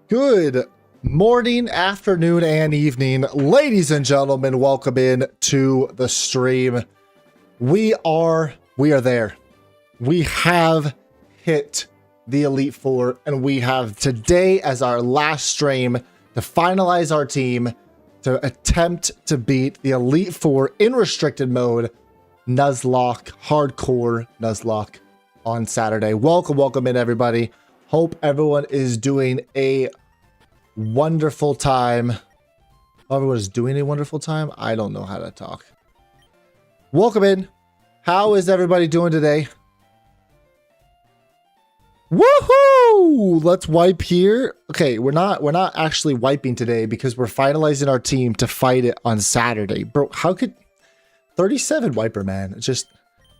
Good morning, afternoon, and evening, ladies and gentlemen. Welcome in to the stream. We are there. We have hit the Elite Four, and we have today as our last stream to finalize our team to attempt to beat the Elite Four in restricted mode, Nuzlocke, hardcore Nuzlocke on Saturday. Welcome in, everybody. Hope everyone is doing a wonderful time. Everyone is doing a wonderful time. I don't know how to talk. Welcome in. How is everybody doing today? Woohoo! Let's wipe here. Okay, we're not actually wiping today because we're finalizing our team to fight it on Saturday. Bro, how could 37 wiper, man? Just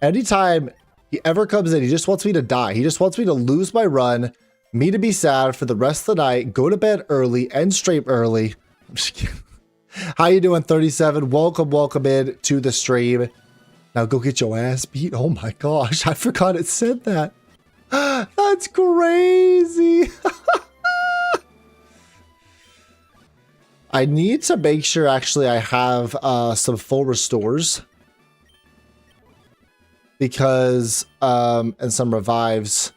anytime he ever comes in, he just wants me to die. He just wants me to lose my run, me to be sad for the rest of the night, go to bed early, end stream early. I'm just kidding. How you doing, 37? Welcome in to the stream. Now go get your ass beat. Oh my gosh, I forgot it said that. That's crazy. I need to make sure actually I have some full restores. Because and some revives.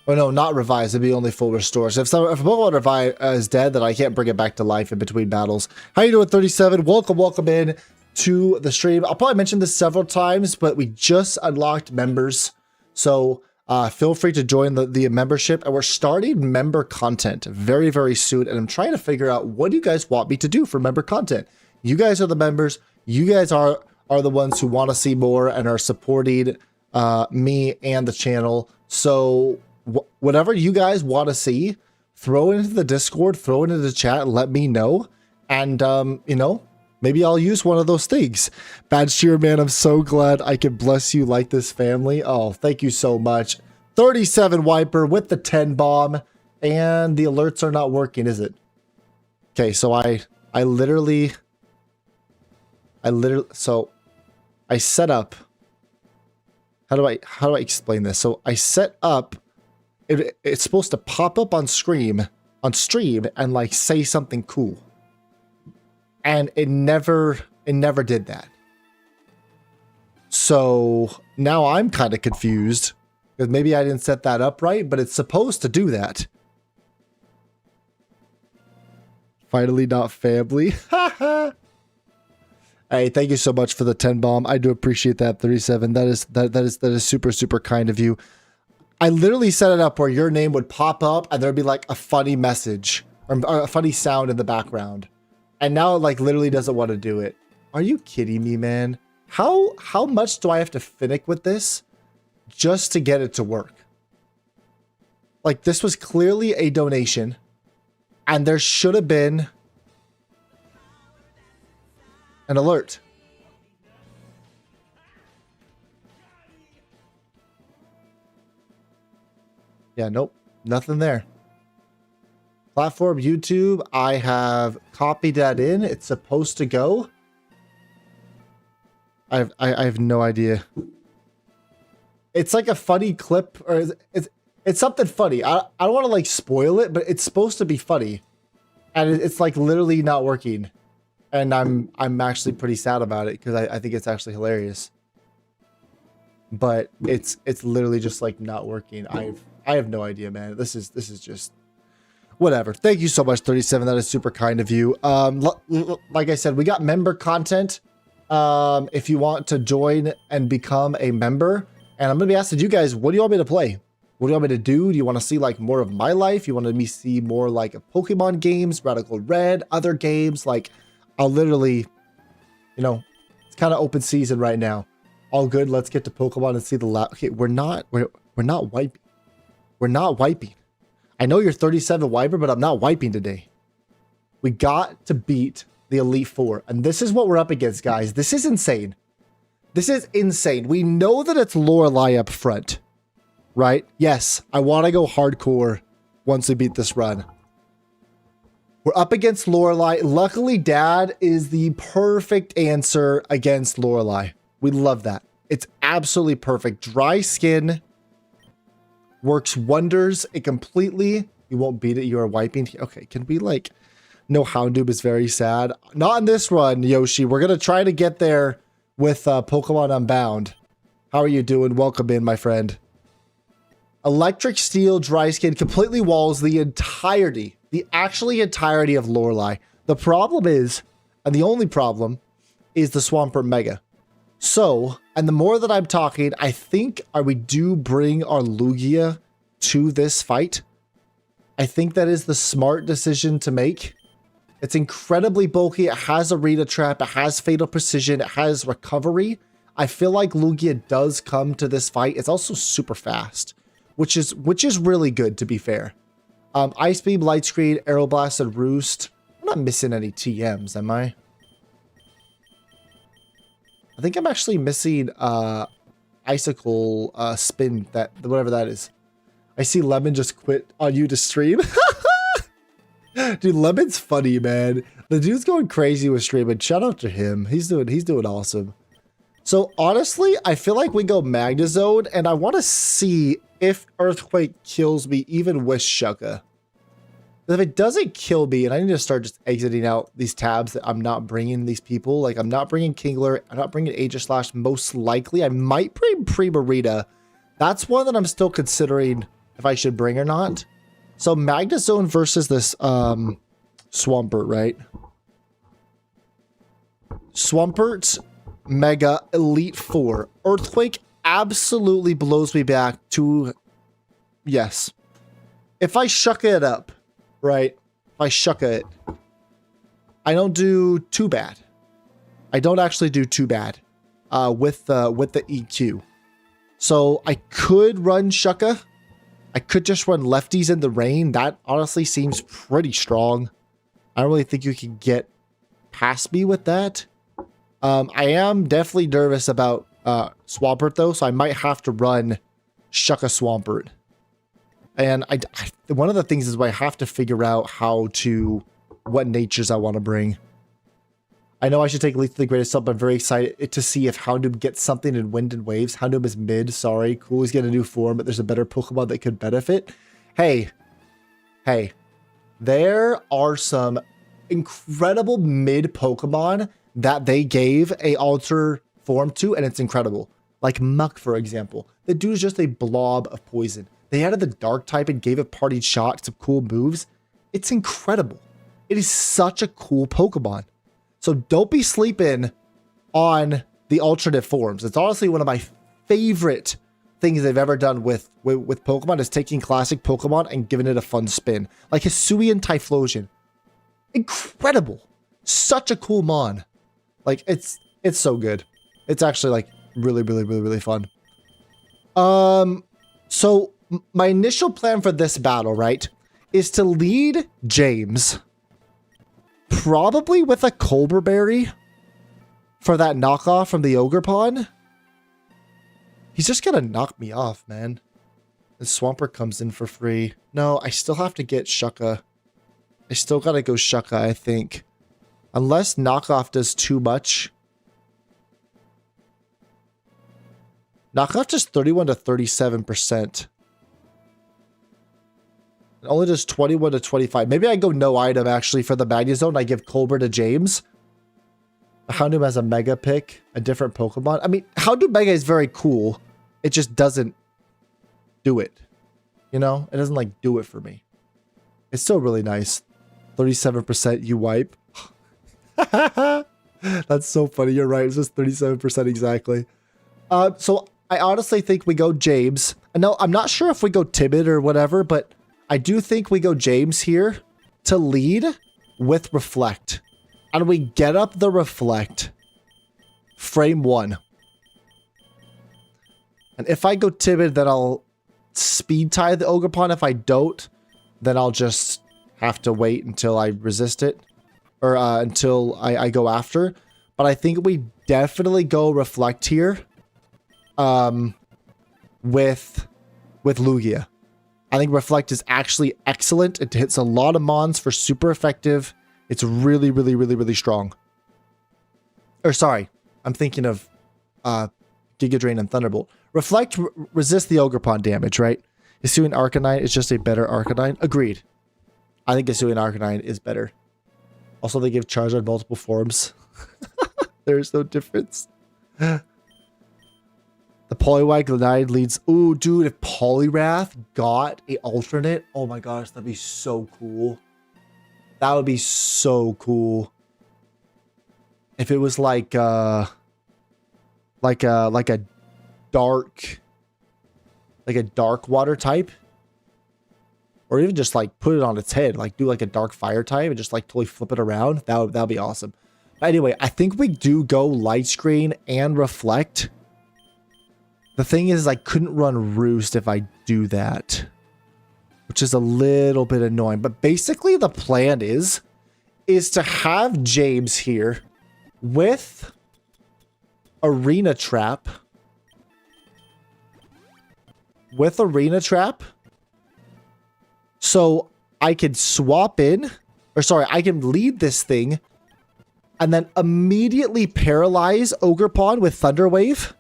Oh no, not revives, it'd be only full restores. If a Pokemon revive is dead, then I can't bring it back to life in between battles. How you doing, 37? Welcome in to the stream. I'll probably mention this several times, but we just unlocked members. So feel free to join the membership, and we're starting member content very, very soon. And I'm trying to figure out, what do you guys want me to do for member content? You guys are the members. You guys are the ones who want to see more and are supporting me and the channel. So whatever you guys want to see, throw it into the Discord, throw it into the chat, let me know. And, you know, maybe I'll use one of those things. Bad Sheer, man, I'm so glad I can bless you like this, family. Oh, thank you so much. 37 wiper with the 10 bomb, and the alerts are not working, is it? Okay, so I literally so I set up, how do I explain this? So I set up, it's supposed to pop up on stream and like say something cool. And it never did that. So now I'm kind of confused because maybe I didn't set that up right, but it's supposed to do that. Finally not family. Hey, thank you so much for the 10 bomb. I do appreciate that, 37. That is super, super kind of you. I literally set it up where your name would pop up and there'd be like a funny message or a funny sound in the background. And now it like literally doesn't want to do it. Are you kidding me, man? How much do I have to finick with this just to get it to work? Like, this was clearly a donation and there should have been an alert. Yeah, nope, nothing there. Platform YouTube, I have copied that in. It's supposed to go. I have no idea. It's like a funny clip, or it's something funny. I don't want to like spoil it, but it's supposed to be funny, and it's like literally not working. And I'm actually pretty sad about it because I think it's actually hilarious. But it's literally just like not working. I have no idea, man. This is just whatever. Thank you so much, 37. That is super kind of you. Like I said, we got member content. If you want to join and become a member, and I'm gonna be asking you guys, what do you want me to play? What do you want me to do? Do you want to see like more of my life? You want me to see more like Pokemon games, Radical Red, other games? Like, I'll literally, you know, it's kind of open season right now. All good. Let's get to Pokemon and see the okay, we're not wiping. We're not wiping. I know you're 37 wiper, but I'm not wiping today. We got to beat the Elite Four, and this is what we're up against, guys. This is insane. This is insane. We know that it's Lorelei up front, right? Yes, I want to go hardcore once we beat this run. We're up against Lorelei. Luckily, Dad is the perfect answer against Lorelei. We love that. It's absolutely perfect. Dry skin works wonders. It completely You won't beat it. You are wiping. Okay, can we like... No, Houndoom is very sad. Not in this run, Yoshi. We're going to try to get there with Pokemon Unbound. How are you doing? Welcome in, my friend. Electric Steel Dry Skin completely walls the entirety, the actually entirety of Lorelei. The problem is, and the only problem, is the Swampert Mega. So, and the more that I'm talking, I think we do bring our Lugia to this fight. I think that is the smart decision to make. It's incredibly bulky. It has a Rita Trap. It has Fatal Precision. It has Recovery. I feel like Lugia does come to this fight. It's also super fast, which is really good, to be fair. Ice Beam, Light Screen, Aeroblast, and Roost. I'm not missing any TMs, am I? I think I'm actually missing Icicle Spin, whatever that is. I see Lemon just quit on you to stream. Dude, Lemon's funny, man. The dude's going crazy with streaming. Shout out to him. He's doing awesome. So honestly, I feel like we go Magnezone, and I want to see if Earthquake kills me even with Shucka. If it doesn't kill me, and I need to start just exiting out these tabs that I'm not bringing these people, like I'm not bringing Kingler, I'm not bringing Aegislash, most likely. I might bring Primarina. That's one that I'm still considering if I should bring or not. So Magnezone versus this Swampert, right? Swampert Mega Elite Four. Earthquake absolutely blows me back to... Yes. If I Shucka it up, right? If I Shucka it, I don't do too bad. I don't actually do too bad with the EQ. So I could run Shucka. I could just run Lefties in the Rain. That honestly seems pretty strong. I don't really think you can get past me with that. I am definitely nervous about Swampert though, so I might have to run Shucka Swampert. And one of the things is I have to figure out what natures I want to bring. I know I should take Leaf to the Greatest Sub, but I'm very excited to see if Houndoom gets something in Wind and Waves. Houndoom is mid, sorry. Cool, he's getting a new form, but there's a better Pokemon that could benefit. Hey, there are some incredible mid Pokemon that they gave a alter form to, and it's incredible. Like Muck, for example. The dude is just a blob of poison. They added the Dark type and gave it Partied Shot, some cool moves. It's incredible. It is such a cool Pokemon. So don't be sleeping on the alternate forms. It's honestly one of my favorite things they've ever done with Pokemon is taking classic Pokemon and giving it a fun spin. Like Hisuian Typhlosion. Incredible. Such a cool mon. Like it's so good. It's actually like really fun. So my initial plan for this battle, right, is to lead James probably with a Colbur Berry for that knockoff from the Ogre Pond. He's just gonna knock me off, man. The Swampert comes in for free. No, I still have to get Shucka. I still gotta go Shucka, I think. Unless knockoff does too much. Knockoff does 31 to 37%. It only does 21 to 25. Maybe I go no item actually for the Magnezone. I give Colbur to James. Houndoom has a Mega pick, a different Pokemon. I mean, Houndoom Mega is very cool. It just doesn't do it. You know? It doesn't like do it for me. It's still really nice. 37% you wipe. That's so funny. You're right. It's just 37% exactly. So I honestly think we go James. No, I'm not sure if we go Timid or whatever, but I do think we go James here to lead with Reflect. And we get up the Reflect frame 1. And if I go Timid, then I'll speed tie the Ogerpon. If I don't, then I'll just have to wait until I resist it. Or until I go after. But I think we definitely go Reflect here. With Lugia. I think Reflect is actually excellent. It hits a lot of mons for super effective. It's really strong. Or sorry, I'm thinking of Giga Drain and Thunderbolt. Reflect resists the Ogerpon damage, right? Hisuian Arcanine is just a better Arcanine. Agreed. I think Hisuian Arcanine is better. Also, they give Charizard multiple forms. There's no difference. The Poliwag Glenide leads... Ooh, dude, if Poliwrath got a alternate... Oh my gosh, that'd be so cool. That would be so cool. If it was like a dark... Like a dark water type. Or even just like put it on its head. Like do like a dark fire type and just like totally flip it around. That'd be awesome. But anyway, I think we do go Light Screen and Reflect. The thing is I couldn't run Roost if I do that. Which is a little bit annoying. But basically the plan is to have James here with Arena Trap. With Arena Trap. So I could swap in, or sorry, I can lead this thing and then immediately paralyze Ogerpon with Thunder Wave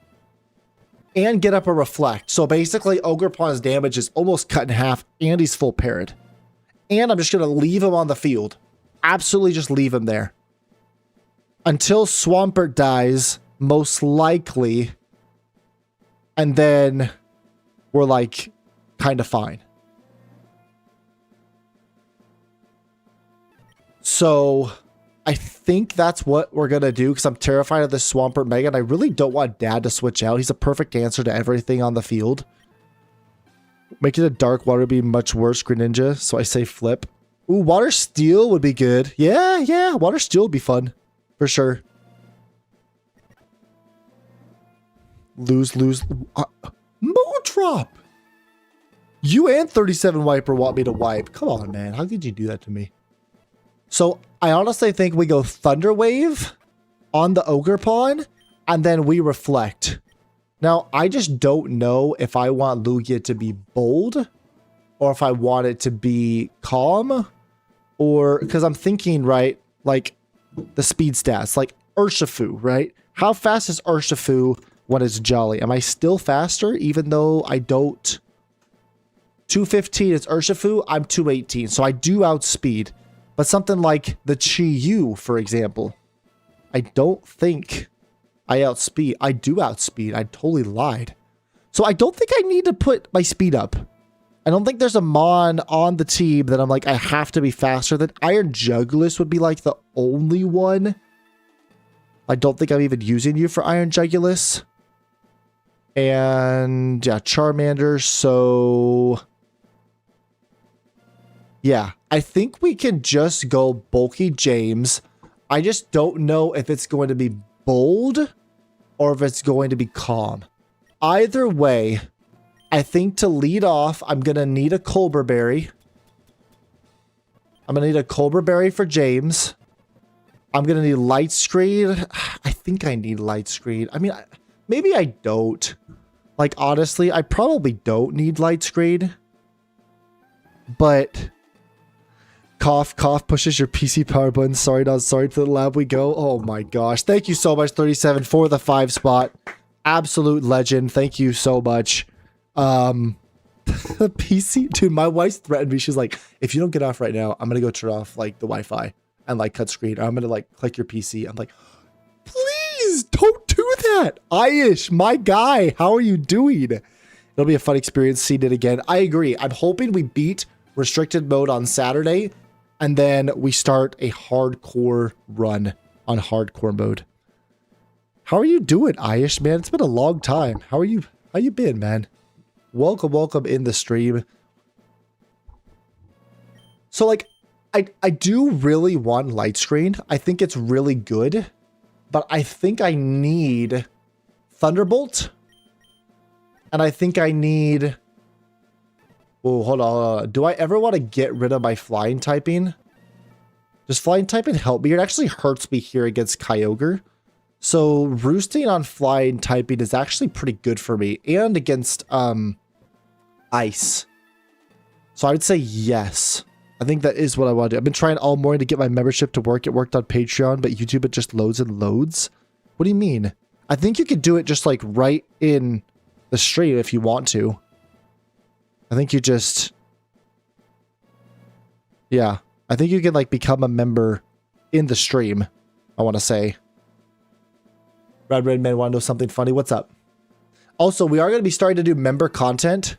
and get up a Reflect. So basically Ogerpon's damage is almost cut in half and he's full parried. And I'm just going to leave him on the field. Absolutely just leave him there. Until Swampert dies, most likely. And then we're like kind of fine. So I think that's what we're going to do because I'm terrified of this Swampert Mega and I really don't want Dad to switch out. He's a perfect answer to everything on the field. Making a Dark Water would be much worse, Greninja, so I say flip. Ooh, Water Steel would be good. Yeah, Water Steel would be fun. For sure. Lose. Moodrop! You and 37 Wiper want me to wipe. Come on, man. How did you do that to me? So I honestly think we go Thunder Wave on the Ogerpon and then we Reflect. Now, I just don't know if I want Lugia to be bold or if I want it to be calm or because I'm thinking, right, like the speed stats, like Urshifu, right? How fast is Urshifu when it's jolly? Am I still faster even though I don't? 215 is Urshifu, I'm 218, so I do outspeed. But something like the Chi-Yu, for example, I don't think I outspeed. I do outspeed. I totally lied. So I don't think I need to put my speed up. I don't think there's a Mon on the team that I'm like, I have to be faster than. Iron Jugulis would be like the only one. I don't think I'm even using you for Iron Jugulis. And yeah, Charmander. So yeah, I think we can just go bulky James. I just don't know if it's going to be bold or if it's going to be calm. Either way, I think to lead off, I'm going to need a Colbur Berry. I'm going to need a Colbur Berry for James. I'm going to need Light Screen. I think I need Light Screen. I mean, maybe I don't. Like, honestly, I probably don't need Light Screen. But cough pushes your PC power button. Sorry, not sorry. To the lab we go. Oh my gosh. Thank you so much, 37, for the 5 spot. Absolute legend. Thank you so much. The PC, dude, my wife's threatened me. She's like, if you don't get off right now, I'm gonna go turn off like the Wi-Fi and like cut screen. Or I'm gonna like click your PC. I'm like, please don't do that. Aish, my guy, how are you doing? It'll be a fun experience seeing it again. I agree. I'm hoping we beat restricted mode on Saturday and then we start a hardcore run on hardcore mode. How are you doing, Aish, man? It's been a long time. How you been, man? Welcome in the stream. So like, I do really want Light Screen. I think it's really good, but I think I need Thunderbolt. And I think I need... Oh, hold on. Do I ever want to get rid of my flying typing? Does flying typing help me? It actually hurts me here against Kyogre. So roosting on flying typing is actually pretty good for me. And against ice. So I would say yes. I think that is what I want to do. I've been trying all morning to get my membership to work. It worked on Patreon, but YouTube it just loads and loads. What do you mean? I think you could do it just like right in the stream if you want to. I think you just... Yeah. I think you can like become a member in the stream, I want to say. Red Man want to know something funny? What's up? Also, we are going to be starting to do member content.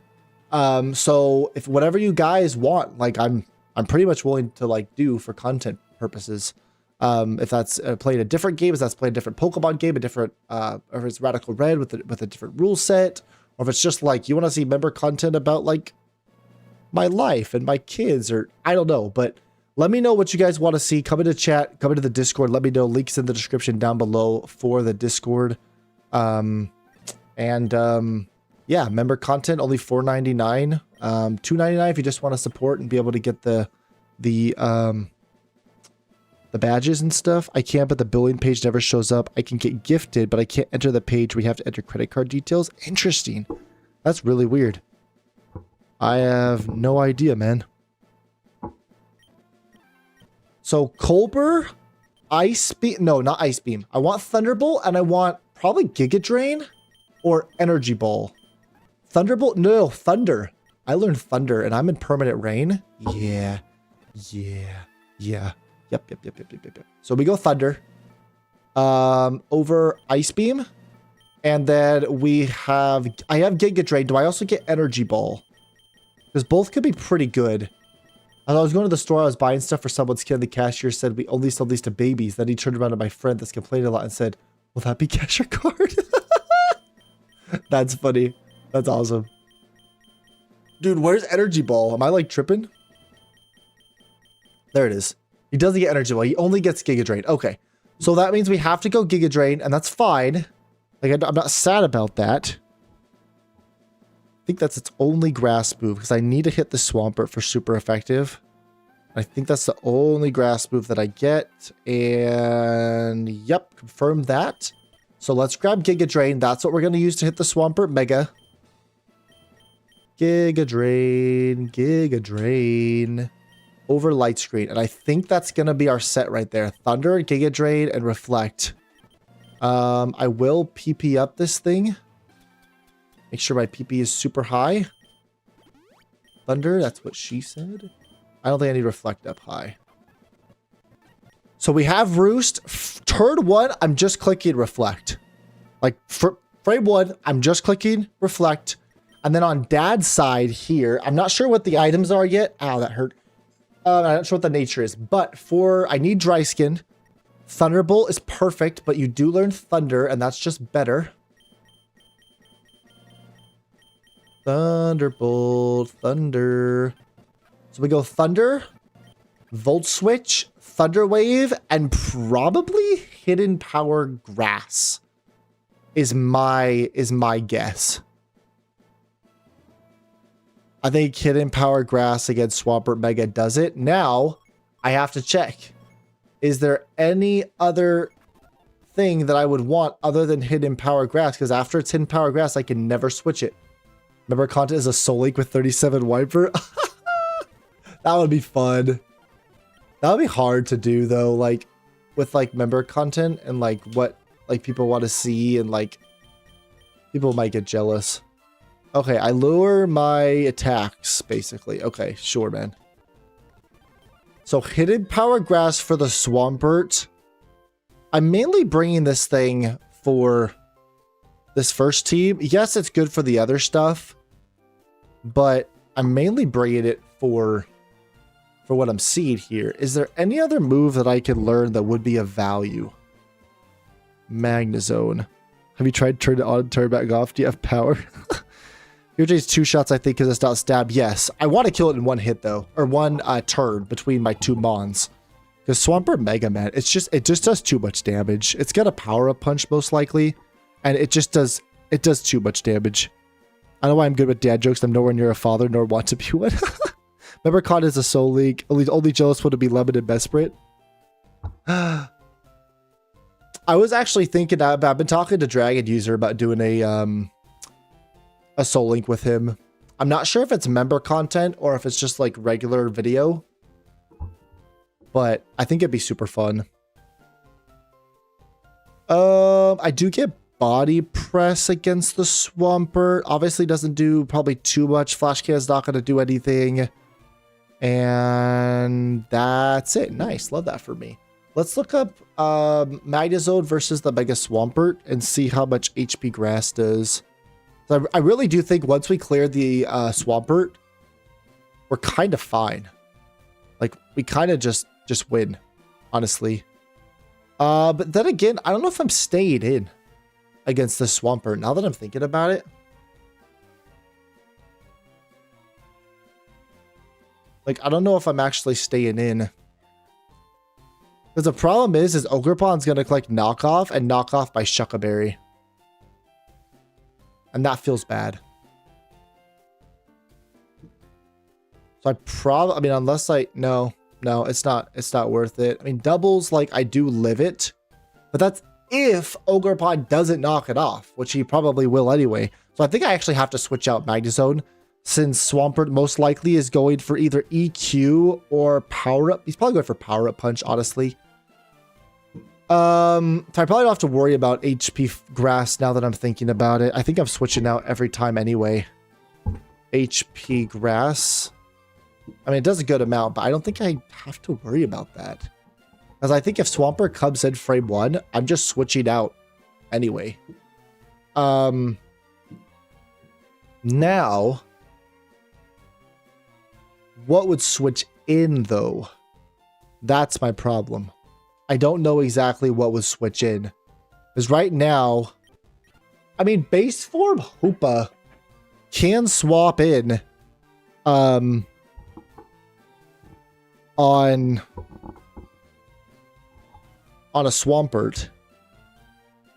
So if whatever you guys want, like I'm pretty much willing to like do for content purposes. If that's playing a different game, if that's playing a different Pokemon game, a different, or if it's Radical Red with a different rule set, or if it's just like you want to see member content about like my life and my kids, or I don't know, but let me know what you guys want to see. Come into chat, come into the Discord. Let me know. Links in the description down below for the Discord. Yeah, member content only $4.99, $2.99 if you just want to support and be able to get the badges and stuff. I can, but the billing page never shows up. I can get gifted, but I can't enter the page. We have to enter credit card details. Interesting. That's really weird. I have no idea, man. So Colbur, Ice Beam. No, not Ice Beam. I want Thunderbolt and I want probably Giga Drain or Energy Ball. Thunderbolt? No, Thunder. I learned Thunder and I'm in permanent rain. Yeah. Yep. So we go Thunder. Over Ice Beam. And then I have Giga Drain. Do I also get Energy Ball? Because both could be pretty good. As I was going to the store, I was buying stuff for someone's kid. The cashier said, we only sell these to babies. Then he turned around to my friend that's complaining a lot and said, will that be cash or card? That's funny. That's awesome. Dude, where's Energy Ball? Am I like tripping? There it is. He doesn't get Energy Ball. He only gets Giga Drain. Okay. So that means we have to go Giga Drain, and that's fine. Like, I'm not sad about that. I think that's its only grass move because I need to hit the Swampert for super effective. I think that's the only grass move that I get. And yep, confirm that. So let's grab Giga Drain. That's what we're going to use to hit the Swampert Mega. Giga Drain. Over Light Screen. And I think that's going to be our set right there. Thunder, Giga Drain, and Reflect. I will PP up this thing. Make sure my PP is super high. Thunder, that's what she said. I don't think I need Reflect up high. So we have Roost. Turn 1, I'm just clicking Reflect. Like, for frame 1, I'm just clicking Reflect. And then on Dad's side here, I'm not sure what the items are yet. Ow, that hurt. I'm not sure what the nature is. But I need Dry Skin. Thunderbolt is perfect, but you do learn Thunder, and that's just better. Thunderbolt, Thunder. So we go Thunder, Volt Switch, Thunder Wave, and probably Hidden Power Grass is my guess. I think Hidden Power Grass against Swampert Mega does it. Now, I have to check. Is there any other thing that I would want other than Hidden Power Grass? Because after it's Hidden Power Grass, I can never switch it. Member content is a Soul Link with 37 Wiper. That would be fun. That would be hard to do though, like with like member content and like what like people want to see, and like people might get jealous. Okay, I lower my attacks basically. Okay, sure, man. So Hidden Power Grass for the Swampert. I'm mainly bringing this thing for this first team. Yes, it's good for the other stuff, but I'm mainly bringing it for what I'm seeing here. Is there any other move that I can learn that would be of value? Magnezone. Have you tried turn it on and turn it back off? Do you have power? Here's 2 shots, I think, because it's not stab. Yes. I want to kill it in 1 hit, though. Or 1 turn between my 2 Mons. Because Swampert Mega Man, it just does too much damage. It's got a power-up punch, most likely. And it just does too much damage. I know why I'm good with dad jokes. I'm nowhere near a father, nor want to be one. Member Con is a Soul League. Only jealous would it be Lemon and Besprit. I was actually thinking about, I've been talking to Dragon User about doing a Soul Link with him. I'm not sure if it's member content or if it's just like regular video, but I think it'd be super fun. I do get body press against the Swampert. Obviously doesn't do probably too much. Flash Cannon's not going to do anything. And that's it. Nice. Love that for me. Let's look up Magnezone versus the Mega Swampert and see how much HP Grass does. So I really do think once we clear the Swampert, we're kind of fine. Like, we kind of just win, honestly. But then again, I don't know if I'm staying in against the Swampert now that I'm thinking about it. Like, I don't know if I'm actually staying in. Because the problem is Ogerpon's going to collect knockoff and knock off by Shuckaberry. And that feels bad. So I mean, unless no, it's not worth it. I mean, doubles, like, I do live it. But that's if Ogerpon doesn't knock it off, which he probably will anyway. So I think I actually have to switch out Magnezone, since Swampert most likely is going for either EQ or Power Up. He's probably going for Power Up Punch, honestly. So I probably don't have to worry about HP Grass now that I'm thinking about it. I think I'm switching out every time anyway. HP Grass. I mean, it does a good amount, but I don't think I have to worry about that. Because I think if Swampert comes in frame 1, I'm just switching out anyway. Now, what would switch in, though? That's my problem. I don't know exactly what would switch in. Because right now, I mean, base form Hoopa can swap in on a Swampert.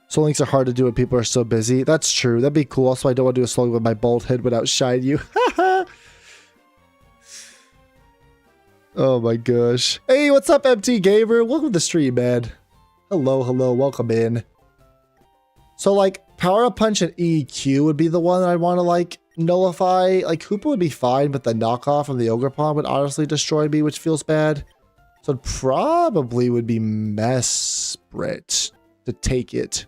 Soul Links are hard to do when people are so busy. That's true. That'd be cool. Also, I don't want to do a Soul Link with my bald head without Shine You. Oh my gosh. Hey, what's up, MT Gamer? Welcome to the stream, man. Hello, hello. Welcome in. So, like, Power Up Punch and EQ would be the one that I want to, like, nullify. Like, Hoopa would be fine, but the knockoff from the Ogerpon would honestly destroy me, which feels bad. So it probably would be Mesprit to take it.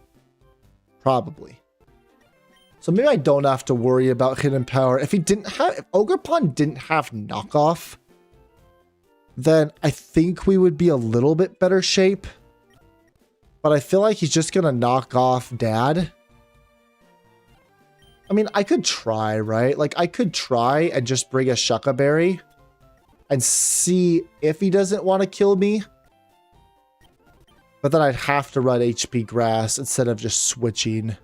Probably. So maybe I don't have to worry about hidden power. If Ogerpon didn't have knockoff, then I think we would be a little bit better shape. But I feel like he's just going to knock off Dad. I mean, I could try, right? Like, I could try and just bring a Shuckaberry and see if he doesn't want to kill me. But then I'd have to run HP Grass instead of just switching.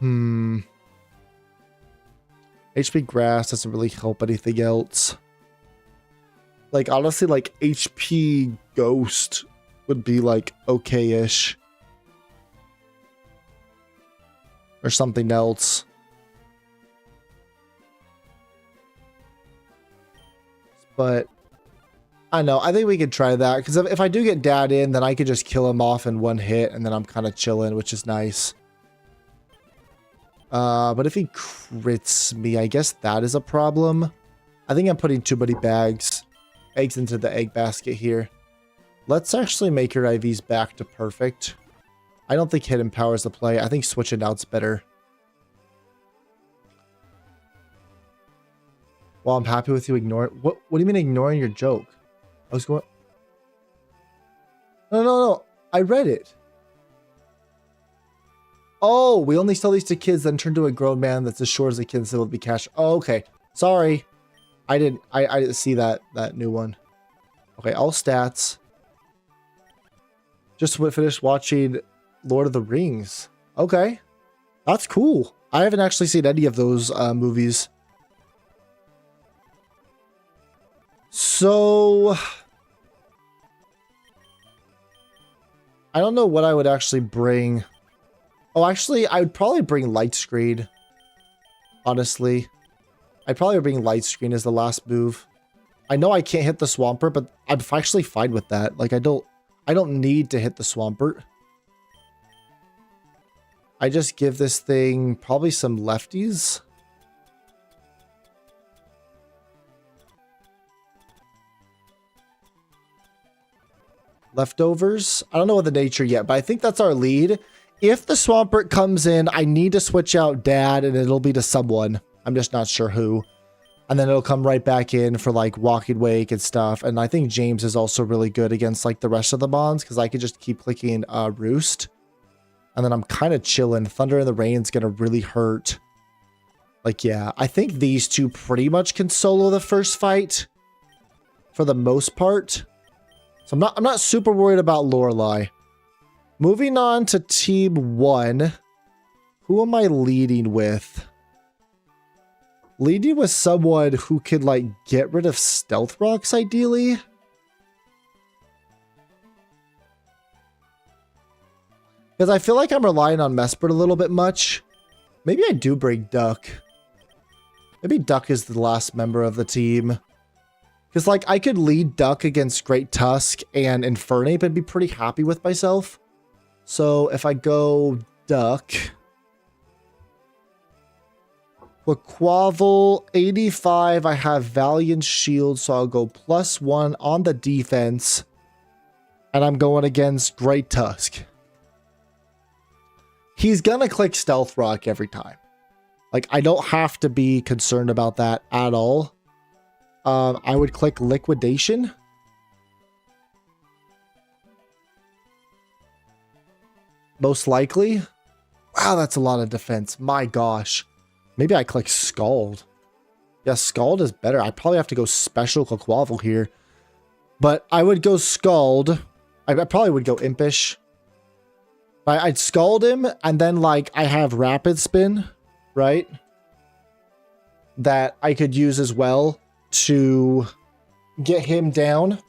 HP Grass doesn't really help anything else. Like, honestly, like, HP Ghost would be, like, okay-ish. Or something else. But, I don't know. I think we could try that. Because if I do get Dad in, then I could just kill him off in one hit. And then I'm kind of chilling, which is nice. But if he crits me, I guess that is a problem. I think I'm putting too many eggs into the egg basket here. Let's actually make your IVs back to perfect. I don't think hidden power is the play. I think switching out's better. Well, I'm happy with you ignoring... What do you mean ignoring your joke? I was going... No. I read it. Oh, we only sell these to kids, then turn to a grown man that's as short as a kid and still be cash. Oh, okay. Sorry. I didn't see that new one. Okay, all stats. Just finished watching Lord of the Rings. Okay. That's cool. I haven't actually seen any of those movies. So I don't know what I would actually bring. Oh, actually, I would probably bring Light Screen. Honestly. I'd probably bring Light Screen as the last move. I know I can't hit the Swampert, but I'm actually fine with that. Like, I don't need to hit the Swampert. I just give this thing probably some lefties. Leftovers. I don't know what the nature yet, but I think that's our lead. If the Swampert comes in, I need to switch out Dad, and it'll be to someone. I'm just not sure who. And then it'll come right back in for like Walking Wake and stuff. And I think James is also really good against like the rest of the bonds because I could just keep clicking Roost. And then I'm kind of chilling. Thunder in the Rain's going to really hurt. Like, yeah, I think these two pretty much can solo the first fight for the most part. So I'm not super worried about Lorelei. Moving on to team 1. Who am I leading with? Leading with someone who could, like, get rid of stealth rocks, ideally. Because I feel like I'm relying on Mesprit a little bit much. Maybe I do bring Duck. Maybe Duck is the last member of the team. Because, like, I could lead Duck against Great Tusk and Infernape and be pretty happy with myself. So, if I go Duck... With Quavel, 85, I have Valiant Shield, so I'll go +1 on the defense. And I'm going against Great Tusk. He's gonna click Stealth Rock every time. Like, I don't have to be concerned about that at all. I would click Liquidation. Most likely. Wow, that's a lot of defense. My gosh. Maybe I click Scald. Yeah, Scald is better. I probably have to go Special Quavel here. But I would go Scald. I probably would go Impish. I'd Scald him, and then, like, I have Rapid Spin, right? That I could use as well to get him down.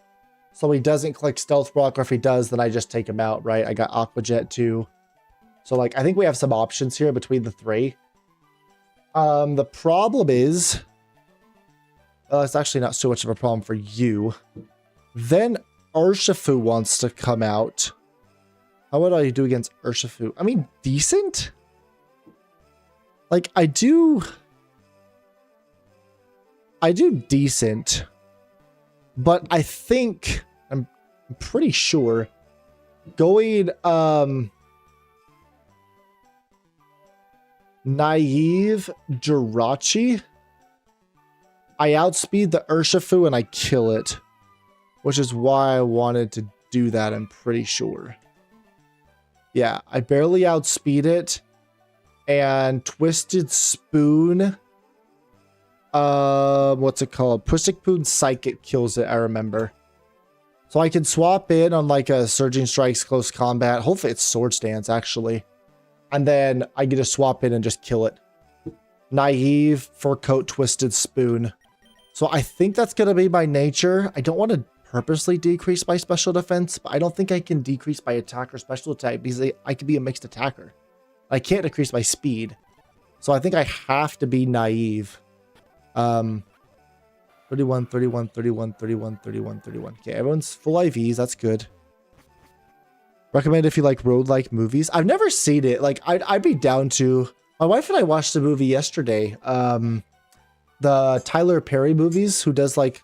So he doesn't click Stealth Rock, or if he does, then I just take him out, right? I got Aqua Jet too. So, like, I think we have some options here between the three. The problem is, it's actually not so much of a problem for you. Then Urshifu wants to come out. How would I do against Urshifu? I mean, decent? Like, I do decent. But I think, I'm pretty sure, going, Naive Jirachi, I outspeed the Urshifu and I kill it. Which is why I wanted to do that, I'm pretty sure. Yeah, I barely outspeed it. And Twisted Spoon. What's it called? Twisted Spoon Psychic kills it, I remember. So I can swap in on like a Surging Strikes Close Combat. Hopefully it's Sword Stance, actually. And then I get to swap in and just kill it. Naive, Fur Coat, Twisted Spoon. So I think that's going to be my nature. I don't want to purposely decrease my special defense, but I don't think I can decrease my attack or special attack because I could be a mixed attacker. I can't decrease my speed. So I think I have to be naive. 31, 31, 31, 31, 31, 31. Okay, everyone's full IVs. That's good. Recommend if you like road-like movies. I've never seen it. Like, I'd be down to... My wife and I watched the movie yesterday. The Tyler Perry movies, who does, like,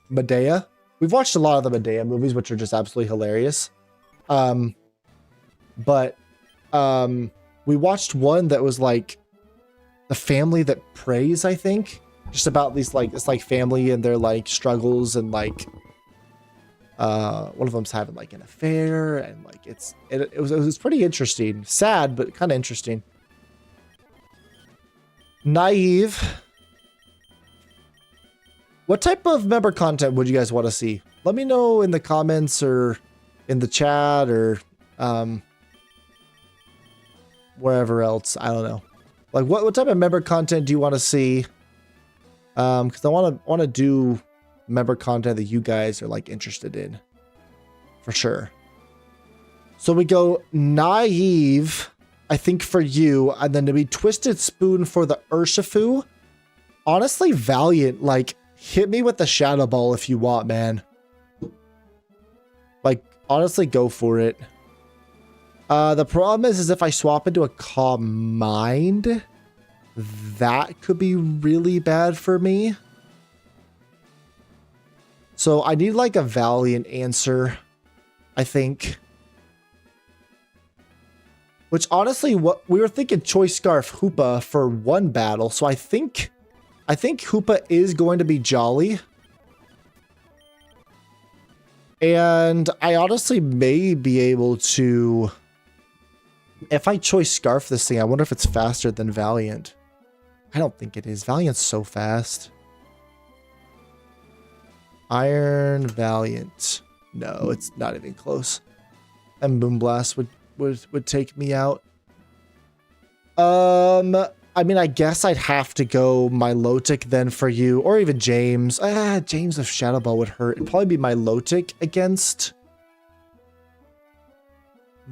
Medea. We've watched a lot of the Medea movies, which are just absolutely hilarious. We watched one that was, like, The Family That Prays, I think. Just about these, like, this, like, family and their, like, struggles and, like... one of them's having like an affair, and like it was pretty interesting. Sad, but kind of interesting. Naive. What type of member content would you guys want to see? Let me know in the comments or in the chat or wherever else. I don't know. Like what type of member content do you want to see? Because I want to do member content that you guys are like interested in, for sure. So we go Naive, I think, for you, and then to be Twisted Spoon for the Urshifu. Honestly, Valiant, like, hit me with the Shadow Ball if you want, man. Like, honestly, go for it. The problem is if I swap into a Calm Mind, that could be really bad for me. So I need like a Valiant answer, I think. Which honestly, what we were thinking Choice Scarf Hoopa for one battle. So I think Hoopa is going to be jolly. And I honestly may be able to, if I Choice Scarf this thing, I wonder if it's faster than Valiant. I don't think it is. Valiant's so fast. Iron Valiant. No, it's not even close. And Moonblast would take me out. I mean, I guess I'd have to go Milotic then for you, or even James. James of Shadow Ball would hurt. It'd probably be Milotic against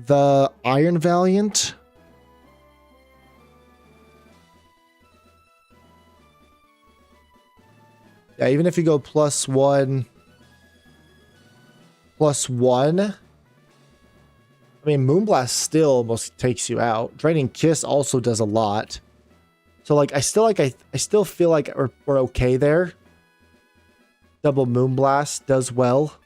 the Iron Valiant. Yeah, even if you go +1, +1. I mean, Moonblast still almost takes you out. Draining Kiss also does a lot. So like I still feel like we're okay there. Double Moonblast does well.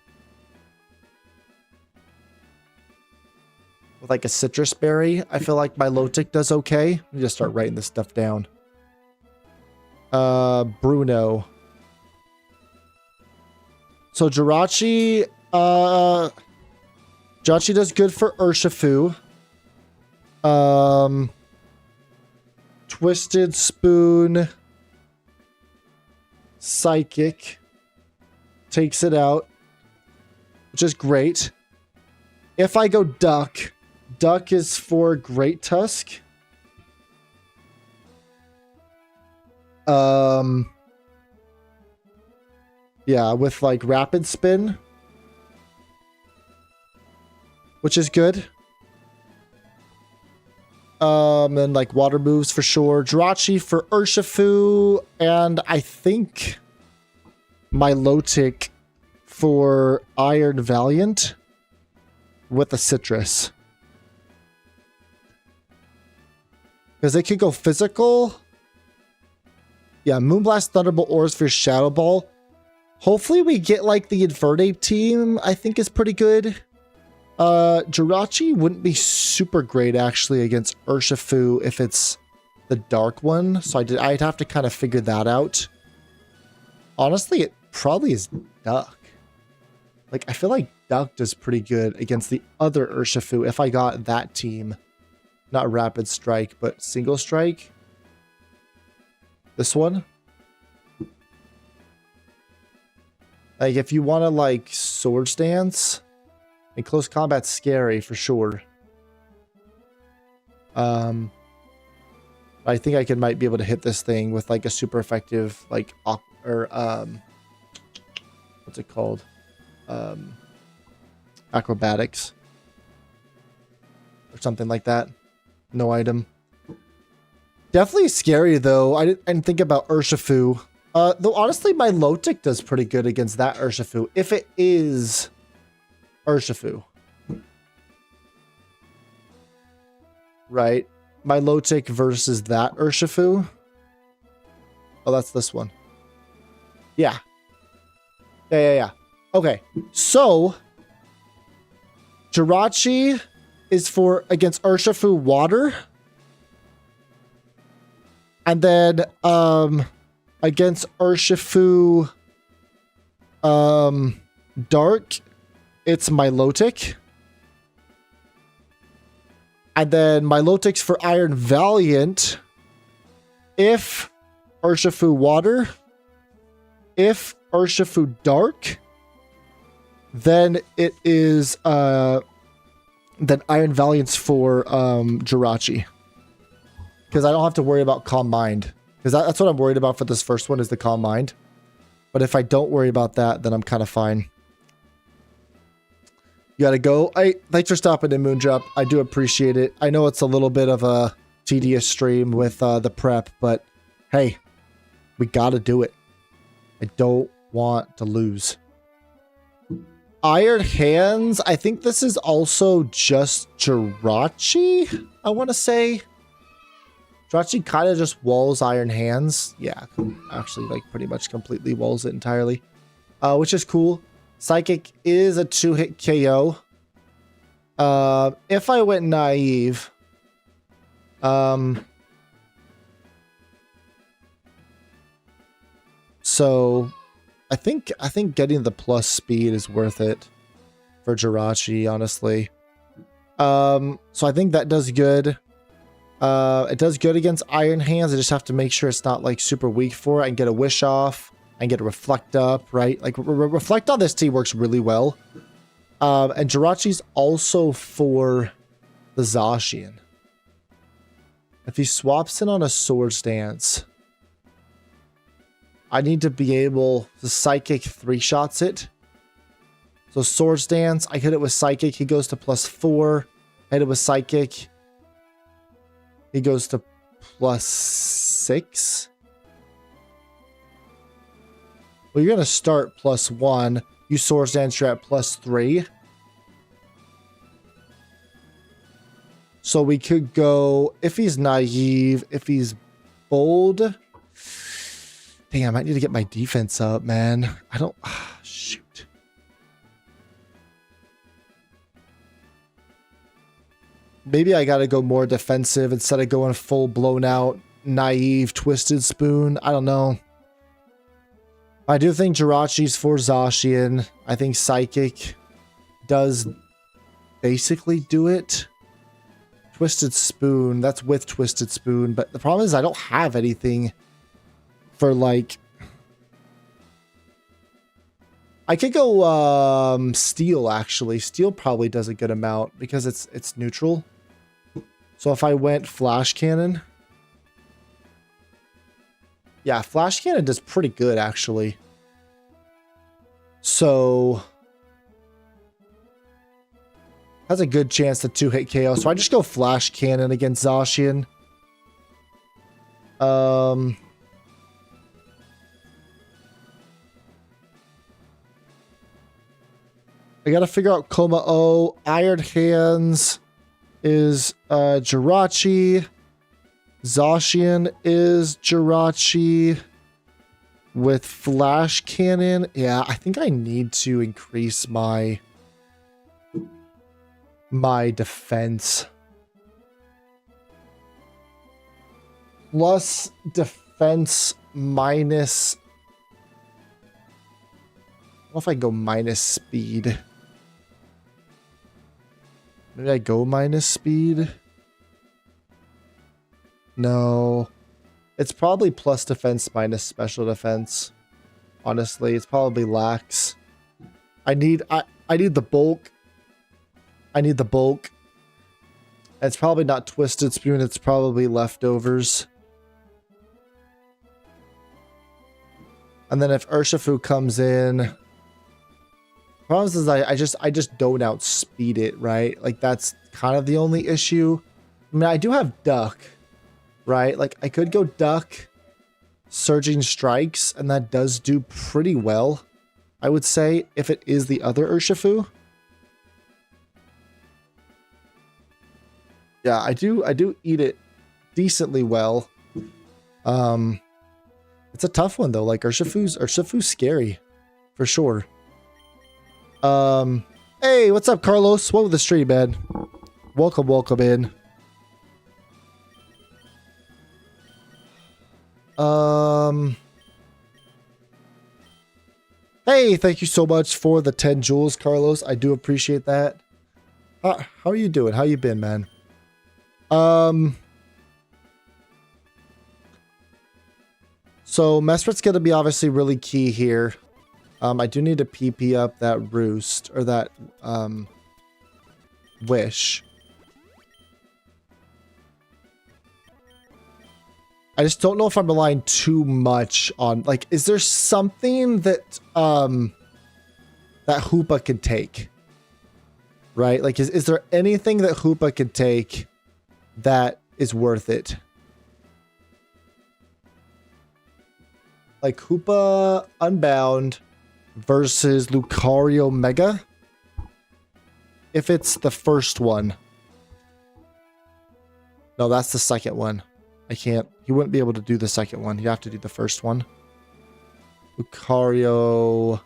With like a Citrus Berry, I feel like Milotic does okay. Let me just start writing this stuff down. Bruno. So Jirachi, Jirachi does good for Urshifu. Twisted Spoon, Psychic takes it out, which is great. If I go Duck, Duck is for Great Tusk. Yeah, with like Rapid Spin, which is good. And like Water moves for sure. Jirachi for Urshifu, and I think Milotic for Iron Valiant with a Citrus. Because they could go physical. Yeah, Moonblast, Thunderbolt, Ores for Shadow Ball. Hopefully we get like the Inverde team, I think is pretty good. Jirachi wouldn't be super great actually against Urshifu if it's the dark one. So I'd have to kind of figure that out. Honestly, it probably is Duck. Like, I feel like Duck does pretty good against the other Urshifu if I got that team. Not Rapid Strike, but Single Strike. This one. Like, if you want to, like, Swords Dance, and Close Combat's scary, for sure. I think I might be able to hit this thing with, like, a super effective, like, what's it called? Acrobatics. Or something like that. No item. Definitely scary, though. I didn't think about Urshifu. Though, honestly, Milotic does pretty good against that Urshifu. If it is Urshifu. Right? Milotic versus that Urshifu. Oh, that's this one. Yeah. Yeah. Okay. So, Jirachi is for against Urshifu Water. And then, against Urshifu Dark, it's Milotic. And then Milotic's for Iron Valiant. If Urshifu Water. If Urshifu Dark. Then it is then Iron Valiant's for Jirachi. Because I don't have to worry about Calm Mind. Because that's what I'm worried about for this first one is the Calm Mind. But if I don't worry about that, then I'm kind of fine. You gotta go. Thanks for stopping in, Moondrop. I do appreciate it. I know it's a little bit of a tedious stream with the prep, but hey, we gotta do it. I don't want to lose. Iron Hands. I think this is also just Jirachi, I want to say. Jirachi kind of just walls Iron Hands. Yeah, actually, like, pretty much completely walls it entirely. Which is cool. Psychic is a 2-hit KO. If I went Naive, So I think getting the plus speed is worth it for Jirachi, honestly. So I think that does good. It does good against Iron Hands. I just have to make sure it's not like super weak for it and get a wish off and get a reflect up, right? Like reflect on this team works really well. And Jirachi's also for the Zacian. If he swaps in on a Swords Dance, I need to be able to Psychic 3-shots it. So Swords Dance, I hit it with Psychic, he goes to +4. I hit it with Psychic, he goes to +6. Well, you're going to start +1. You Swords Dance, you're at +3. So we could go, if he's naive, if he's bold. Dang, I might need to get my defense up, man. I don't, shoot. Maybe I got to go more defensive instead of going full blown out, naive, Twisted Spoon. I don't know. I do think Jirachi's for Zacian. I think Psychic does basically do it. Twisted Spoon, that's with Twisted Spoon, but the problem is I don't have anything for like... I could go Steel, actually. Steel probably does a good amount because it's neutral. So if I went Flash Cannon... Yeah, Flash Cannon does pretty good, actually. So... has a good chance to 2-hit KO. So I just go Flash Cannon against Zacian. I gotta figure out Coma O. Iron Hands is Jirachi. Zacian is Jirachi. With Flash Cannon, yeah, I think I need to increase my defense. Plus defense minus... what if I go minus speed? Maybe I go minus speed? No. It's probably plus defense minus special defense. Honestly, it's probably lax. I need the bulk. I need the bulk. It's probably not Twisted Spoon, it's probably leftovers. And then if Urshifu comes in... problem is I just don't outspeed it, right? Like that's kind of the only issue. I mean, I do have Duck, right? Like I could go Duck, Surging Strikes, and that does do pretty well, I would say, if it is the other Urshifu. Yeah, I do eat it decently well. It's a tough one though. Like Urshifu's scary, for sure. Hey, what's up, Carlos? Welcome to the stream, man. Welcome in. Hey, thank you so much for the 10 jewels, Carlos. I do appreciate that. How are you doing? How you been, man? So Mesprit's gonna be obviously really key here. I do need to PP up that Roost, or that, Wish. I just don't know if I'm relying too much on, like, is there something that, that Hoopa can take? Right? Like, is there anything that Hoopa can take that is worth it? Like, Hoopa Unbound versus Lucario Mega? If it's the first one. No, that's the second one. I can't. He wouldn't be able to do the second one. You have to do the first one. Lucario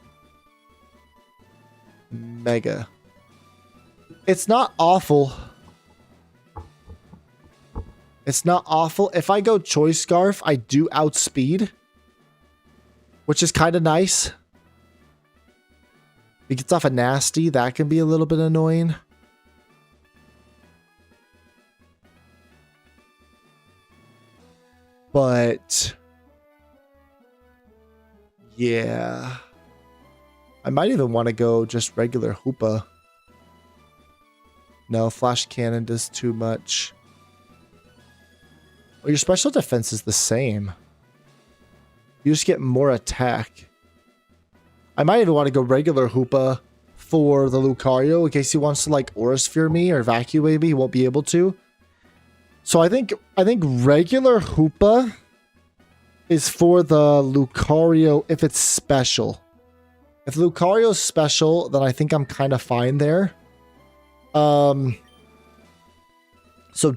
Mega. It's not awful. It's not awful. If I go Choice Scarf, I do outspeed, which is kind of nice. He gets off a nasty. That can be a little bit annoying. But yeah, I might even want to go just regular Hoopa. No, Flash Cannon does too much. Well, your special defense is the same. You just get more attack. I might even want to go regular Hoopa for the Lucario in case he wants to like Aura Sphere me or Evacuate me. He won't be able to. So I think regular Hoopa is for the Lucario if it's special. If Lucario's special, then I think I'm kind of fine there. So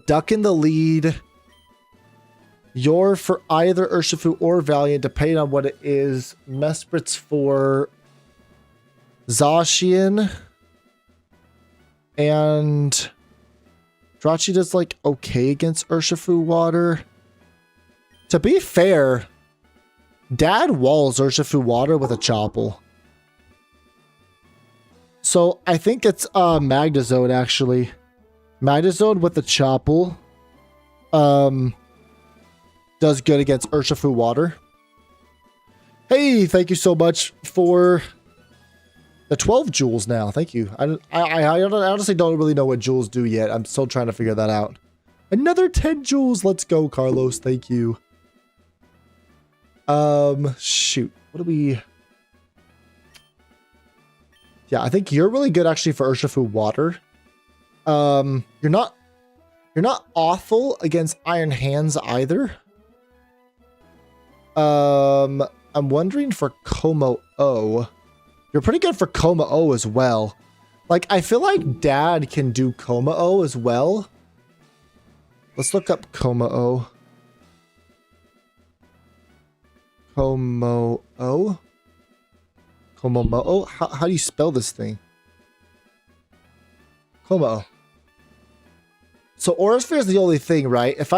Duck in the lead. You're for either Urshifu or Valiant, depending on what it is. Mesprit's for Zacian. And Drachi does like okay against Urshifu Water. To be fair, Dad walls Urshifu Water with a Chople. So I think it's Magnezone actually. Magnezone with the Chople. Does good against Urshifu Water. Hey, thank you so much for the 12 jewels now. Thank you. I honestly don't really know what jewels do yet. I'm still trying to figure that out. Another 10 jewels. Let's go, Carlos. Thank you. Shoot. What do we... Yeah, I think you're really good actually for Urshifu Water. You're not awful against Iron Hands either. I'm wondering for Como-O. You're pretty good for Como-O as well. Like, I feel like Dad can do Como-O as well. Let's look up Como-O. Como-O? Como-O? How do you spell this thing? Como-O. So Aura Sphere is the only thing, right? If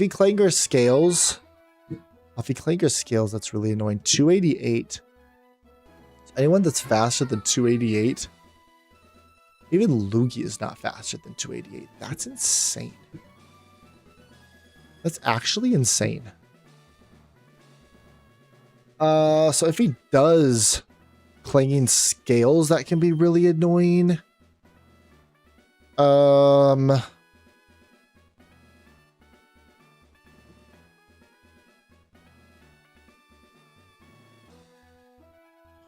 he Clanger Scales... If he Clanger Scales, that's really annoying. 288. Anyone that's faster than 288? Even Lugia is not faster than 288. That's insane. That's actually insane. So if he does Clanging Scales, that can be really annoying.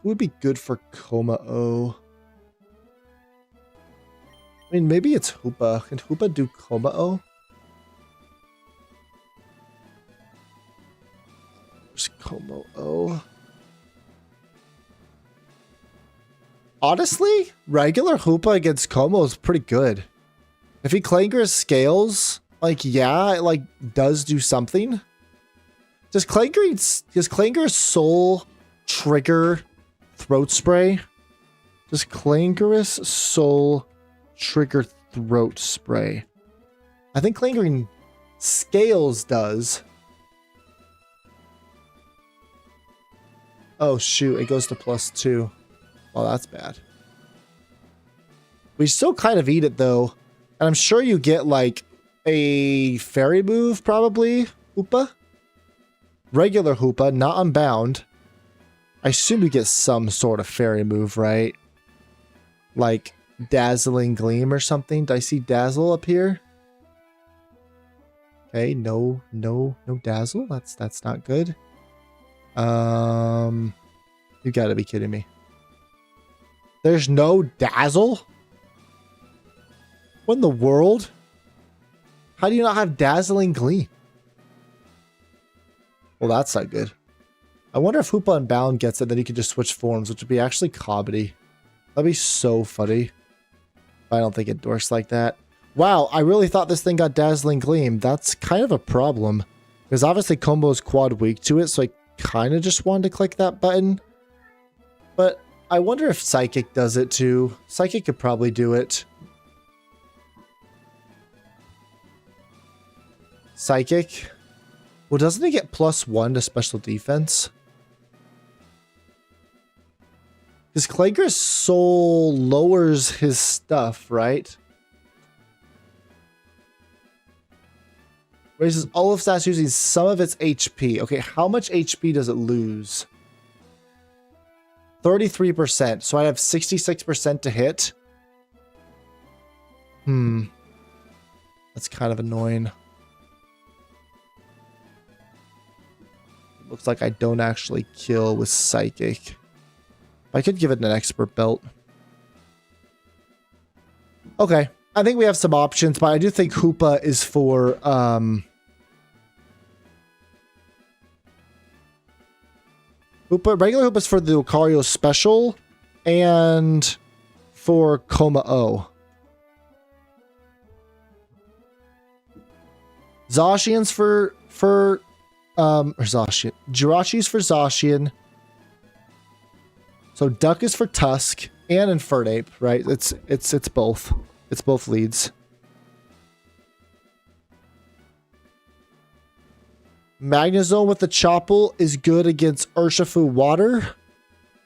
Who would be good for Como-O? I mean, maybe it's Hoopa. Can Hoopa do Como-O? There's Como-O. Honestly, regular Hoopa against Como is pretty good. If he Clangers Scales, like, yeah, it, like, does do something. Does Clanger's Soul trigger Throat Spray? Does Clangerous Soul trigger Throat Spray? I think Clangering Scales does. Oh shoot, it goes to +2. Well, that's bad. We still kind of eat it though. And I'm sure you get like a fairy move probably, Hoopa. Regular Hoopa, not Unbound. I assume you get some sort of fairy move, right? Like Dazzling Gleam or something. Do I see Dazzle up here? Okay, no Dazzle. That's not good. You gotta be kidding me. There's no Dazzle? What in the world? How do you not have Dazzling Gleam? Well, that's not good. I wonder if Hoopa Unbound gets it, then he could just switch forms, which would be actually comedy. That'd be so funny. I don't think it works like that. Wow, I really thought this thing got Dazzling Gleam. That's kind of a problem. Because obviously Combo's quad weak to it, so I kind of just wanted to click that button. But I wonder if Psychic does it too. Psychic could probably do it. Psychic. Well, doesn't he get +1 to special defense? Because Clanker's soul lowers his stuff, right? Raises all of stats using some of its HP. Okay, how much HP does it lose? 33%. So I have 66% to hit. That's kind of annoying. Looks like I don't actually kill with Psychic. I could give it an expert belt. Okay. I think we have some options, but I do think Hoopa is for regular Hoopa's for the Lucario special and for Komao. Zacian's for Zacian. Jirachi's for Zacian. So Duck is for Tusk and Infernape, right? It's both. It's both leads. Magnezone with the Chople is good against Urshifu Water.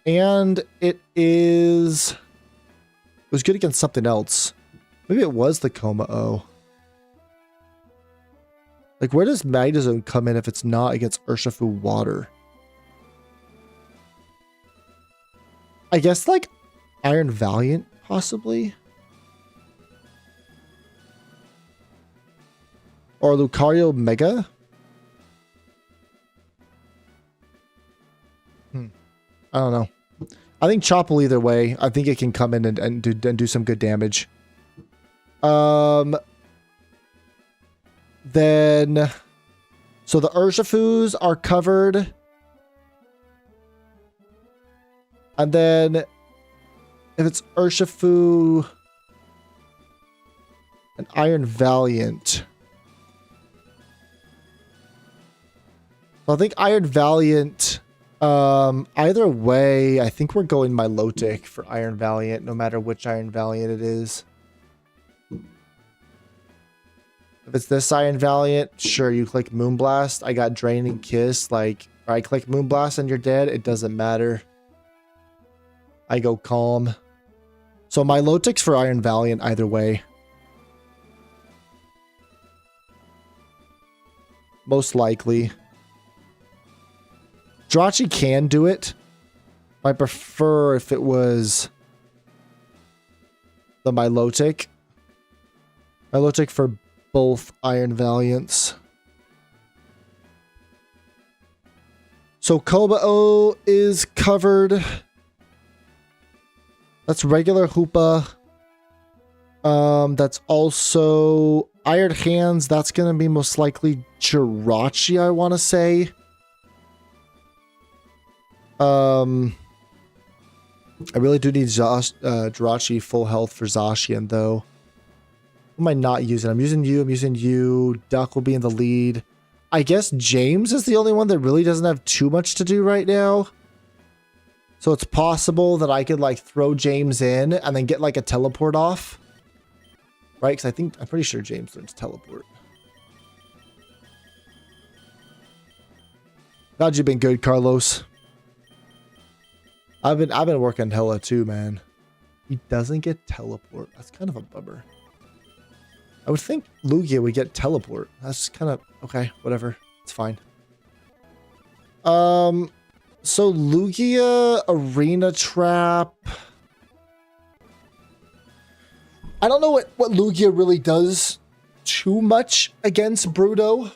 And it was good against something else. Maybe it was the Komao. Like, where does Magnezone come in if it's not against Urshifu Water? I guess, like, Iron Valiant, possibly? Or Lucario Mega? I don't know. I think Chople either way. I think it can come in and do some good damage. Then... So the Urshifus are covered. And then... If it's Urshifu... and Iron Valiant... So I think Iron Valiant... either way, I think we're going Milotic for Iron Valiant, no matter which Iron Valiant it is. If it's this Iron Valiant, sure, you click Moonblast. I got Draining Kiss, like, or I click Moonblast and you're dead. It doesn't matter. I go Calm. So Milotic's for Iron Valiant either way. Most likely. Jirachi can do it. I prefer if it was the Milotic. Milotic for both Iron Valiants. So Komao is covered. That's regular Hoopa. That's also Iron Hands. That's going to be most likely Jirachi, I want to say. I really do need Jirachi full health for Zacian, though. Who am I not using? I'm using you. Duck will be in the lead. I guess James is the only one that really doesn't have too much to do right now. So it's possible that I could, like, throw James in and then get, like, a teleport off. Right? Because I'm pretty sure James learns teleport. Glad you've been good, Carlos. I've been working hella too, man. He doesn't get teleport. That's kind of a bummer. I would think Lugia would get teleport. That's kind of okay, whatever. It's fine. So Lugia Arena Trap. I don't know what Lugia really does too much against Bruto.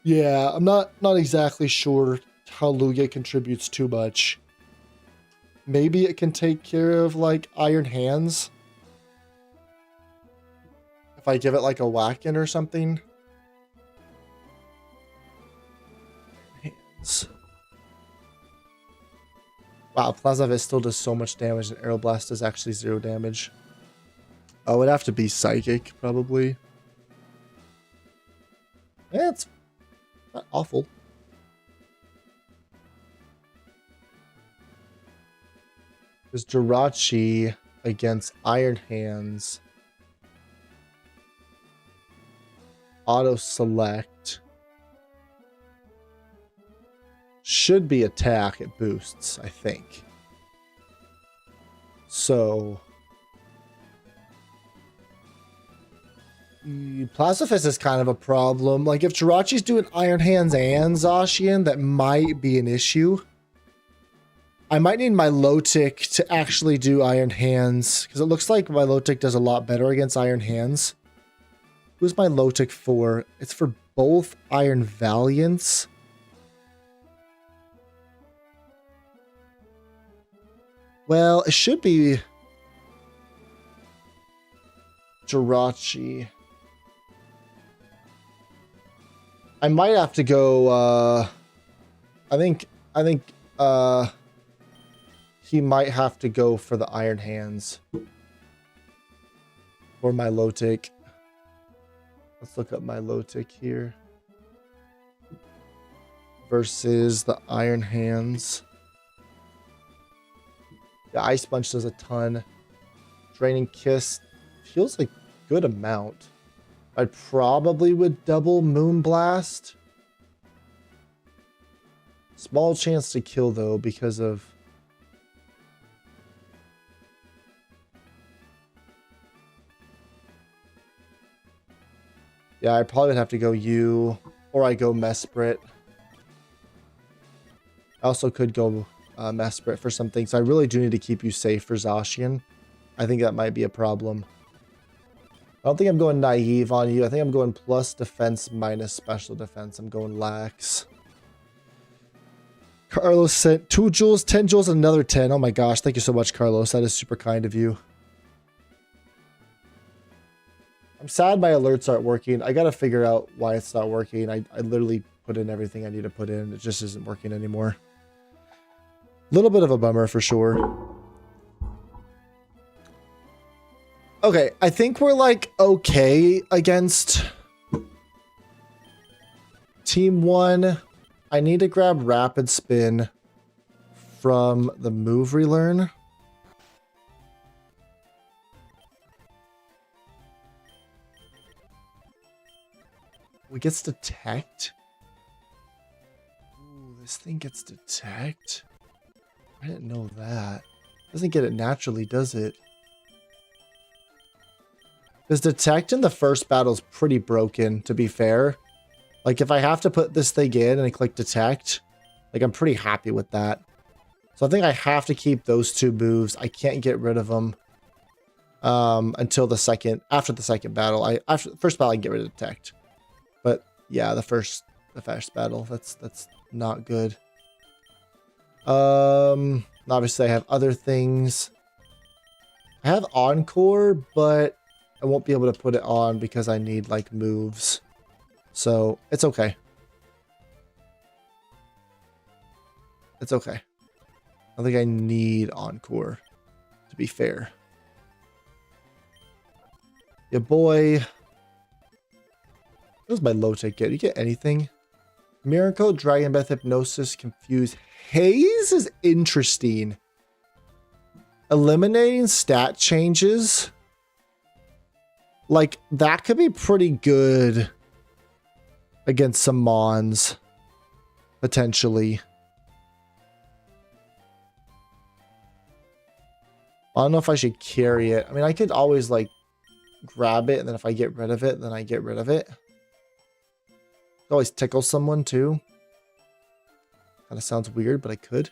Yeah, I'm not exactly sure how Lugia contributes too much. Maybe it can take care of, like, Iron Hands. If I give it, like, a whack-in or something. Iron Hands. Wow, Plasma Vest still does so much damage and Aeroblast does actually 0 damage. Oh, it would have to be Psychic, probably. Yeah, it's not awful. Because Jirachi, against Iron Hands. Auto select. Should be attack. It boosts, I think. So Plastifist is kind of a problem. Like if Jirachi's doing Iron Hands and Zacian, that might be an issue. I might need my Lotic to actually do Iron Hands, because it looks like my Lotic does a lot better against Iron Hands. Who's my Lotic for? It's for both Iron Valiants. Well, it should be Jirachi. I might have to go, I think he might have to go for the Iron Hands for my Lotic. Let's look up my Lotic here versus the Iron Hands. The Ice Punch does a ton. Draining Kiss feels like a good amount. I probably would double Moonblast. Small chance to kill though because of yeah, I probably would have to go you or I go Mesprit. I also could go Mesprit for some things. I really do need to keep you safe for Zacian. I think that might be a problem. I don't think I'm going naive on you. I think I'm going plus defense minus special defense. I'm going lax. Carlos sent 2 jewels, 10 jewels, and another 10. Oh my gosh. Thank you so much, Carlos. That is super kind of you. I'm sad my alerts aren't working. I got to figure out why it's not working. I literally put in everything I need to put in. It just isn't working anymore. Little bit of a bummer for sure. Okay, I think we're like okay against Team 1. I need to grab Rapid Spin from the move relearn. It gets Detect. Ooh, this thing gets Detect. I didn't know that. Doesn't get it naturally, does it? Because Detect in the first battle is pretty broken, to be fair. Like, if I have to put this thing in and I click Detect, like, I'm pretty happy with that. So I think I have to keep those 2 moves. I can't get rid of them until after the second battle. After the first battle, I can get rid of Detect. But, yeah, the first battle, that's not good. Obviously, I have other things. I have Encore, but I won't be able to put it on because I need, like, moves. So, it's okay. It's okay. I think I need Encore, to be fair. Yeah, boy. What does my Lotic get? You get anything? Miracle, Dragon Breath, Hypnosis, Confuse. Haze is interesting. Eliminating stat changes. Like, that could be pretty good against some Mons. Potentially. I don't know if I should carry it. I mean, I could always, like, grab it, and then if I get rid of it, then I get rid of it. Always tickle someone, too. Kind of sounds weird, but I could.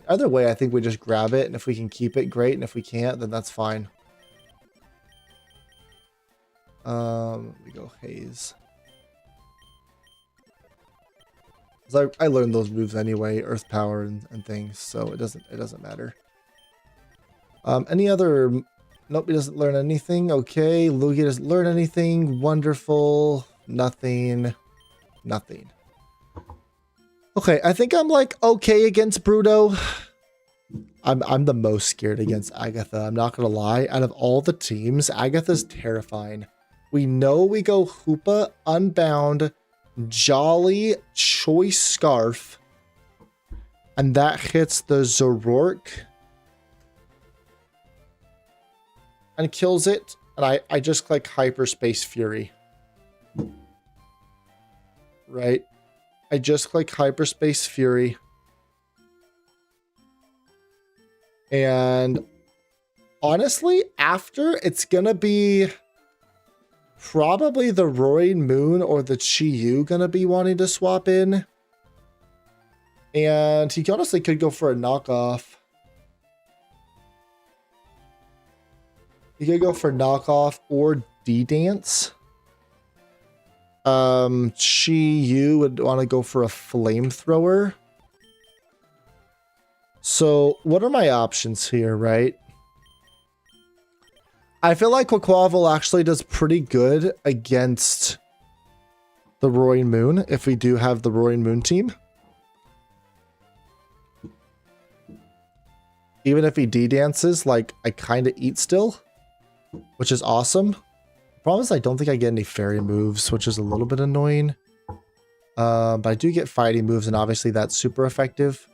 Either way, I think we just grab it, and if we can keep it, great, and if we can't, then that's fine. We go Haze. I learned those moves anyway, Earth Power and things, so it doesn't matter. Any other? Nope, he doesn't learn anything. Okay, Lugia doesn't learn anything. Wonderful. Nothing. Nothing. Okay, I think I'm like okay against Bruto. I'm the most scared against Agatha. I'm not gonna lie. Out of all the teams, Agatha's terrifying. We know we go Hoopa, Unbound, Jolly, Choice Scarf, And that hits the Zoroark. And kills it. And I just click Hyperspace Fury. Right? I just click Hyperspace Fury. And honestly, after, it's going to be probably the Roaring Moon or the Chi-Yu going to be wanting to swap in. And he honestly could go for a knockoff. He could go for knockoff or D-Dance. Chi-Yu would want to go for a flamethrower. So what are my options here, right? I feel like Quaquaval actually does pretty good against the Roaring Moon if we do have the Roaring Moon team. Even if he D-dances, like, I kind of eat still, which is awesome. The problem is I don't think I get any fairy moves, which is a little bit annoying. But I do get fighting moves, and obviously that's super effective.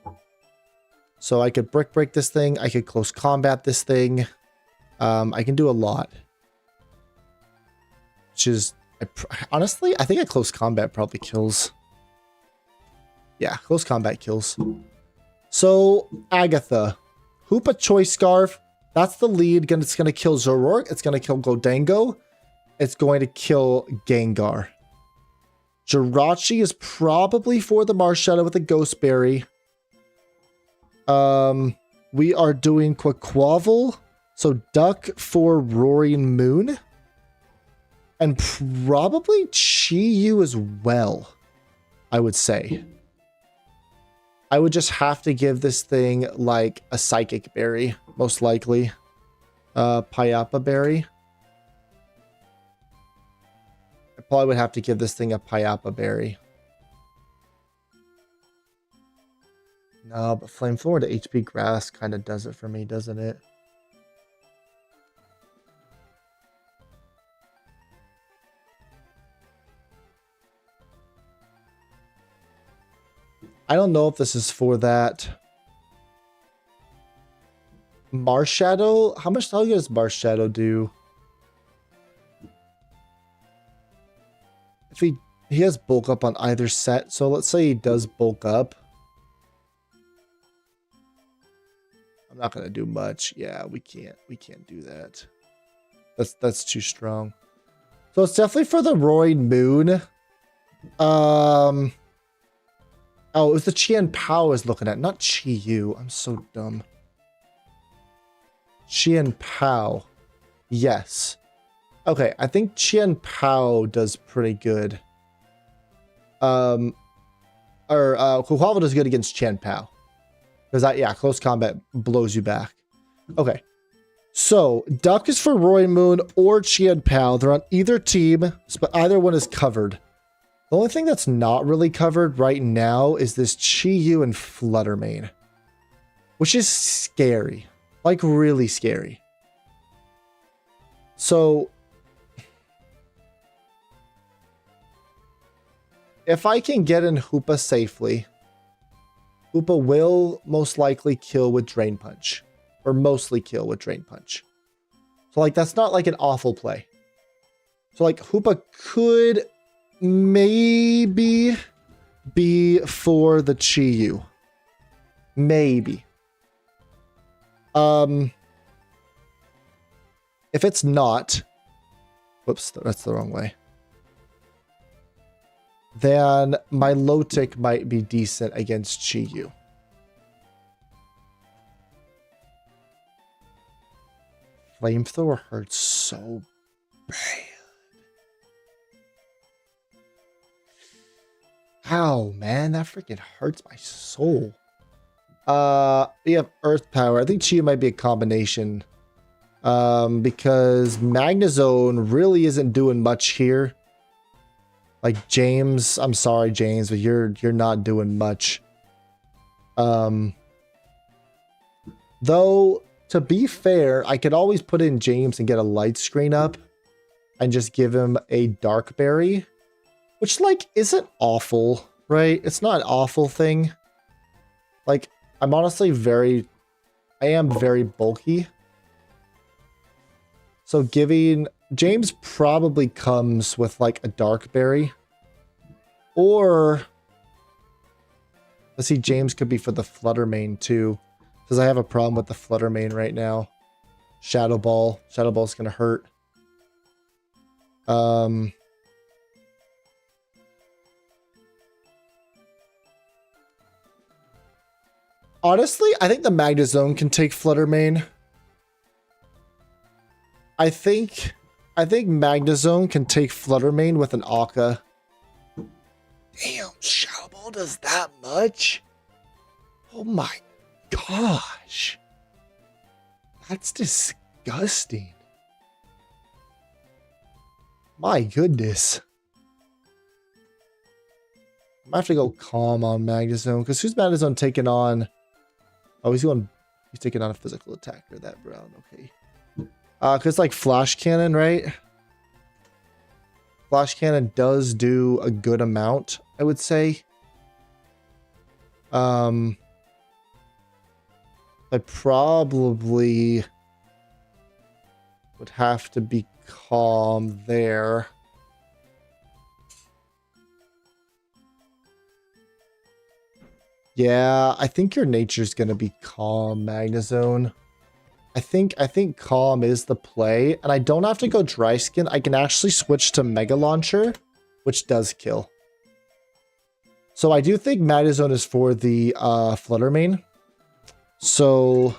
So I could brick break this thing. I could close combat this thing. I can do a lot. Which is, honestly, I think a close combat probably kills. Yeah, close combat kills. So, Agatha. Hoopa Choice Scarf. That's the lead. It's going to kill Zoroark. It's going to kill Gholdengo. It's going to kill Gengar. Jirachi is probably for the Marshadow with a Ghost Berry. We are doing Quaquaval. So Duck for Roaring Moon. And probably Chi-Yu as well, I would say. I would just have to give this thing like a Psychic Berry, most likely. Payapa Berry. I probably would have to give this thing a Payapa Berry. No, but Flamethrower to HP Grass kind of does it for me, doesn't it? I don't know if this is for that. Marshadow? How much good does Marshadow do? If he has bulk up on either set, so let's say he does bulk up. I'm not gonna do much. Yeah, we can't do that. That's too strong. So it's definitely for the Roaring Moon. Oh, it was the Chien Pao I was looking at, not Chi-Yu. I'm so dumb. Chien Pao. Yes. Okay, I think Chien Pao does pretty good. Quaquaval does good against Chien Pao. Because that, yeah, close combat blows you back. Okay. So, Duck is for Roaring Moon or Chien Pao. They're on either team, but either one is covered. The only thing that's not really covered right now is this Chi-Yu and Fluttermane. Which is scary. Like, really scary. So, if I can get in Hoopa safely, Hoopa will most likely kill with Drain Punch. Or mostly kill with Drain Punch. So, like, that's not like an awful play. So, like, Hoopa could maybe be for the Chi-Yu. Maybe. If it's not, whoops, that's the wrong way. Then my low tick might be decent against Chi-Yu. Flamethrower hurts so bad. Ow, man, that freaking hurts my soul. We have Earth Power. I think Chi might be a combination. Because Magnezone really isn't doing much here. Like James, I'm sorry, James, but you're not doing much. Though, to be fair, I could always put in James and get a light screen up and just give him a Dark Berry. Which, like, isn't awful, right? It's not an awful thing. Like, I'm honestly I am very bulky. So giving, James probably comes with like a dark berry. Or, let's see, James could be for the Flutter Mane too. Because I have a problem with the Flutter Mane right now. Shadow Ball. Shadow Ball's gonna hurt. Honestly, I think the Magnezone can take Flutter Mane. I think Magnezone can take Flutter Mane with an Akka. Damn, Shadow Ball does that much? Oh my gosh. That's disgusting. My goodness. I might have to go calm on Magnezone. Because who's Magnezone taking on? Oh, he's taking on a physical attacker, that Brown. Okay. Because like Flash Cannon, right? Flash Cannon does do a good amount, I would say. I probably would have to be calm there. Yeah, I think your nature's gonna be calm, Magnezone. I think calm is the play, and I don't have to go dry skin. I can actually switch to Mega Launcher, which does kill. So I do think Magnezone is for the Flutter Mane. So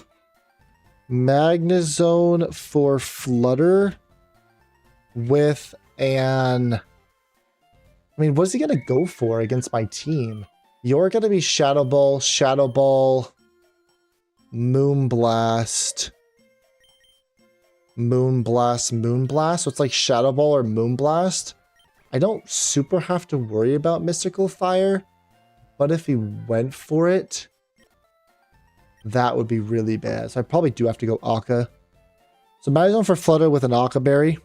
Magnezone for Flutter with an... I mean, what is he gonna go for against my team? You're gonna be Shadow Ball, Moonblast, Moonblast. So it's like Shadow Ball or Moonblast. I don't super have to worry about Mystical Fire, but if he went for it, that would be really bad. So I probably do have to go Akka. So Magnezone for Flutter with an Akka Berry.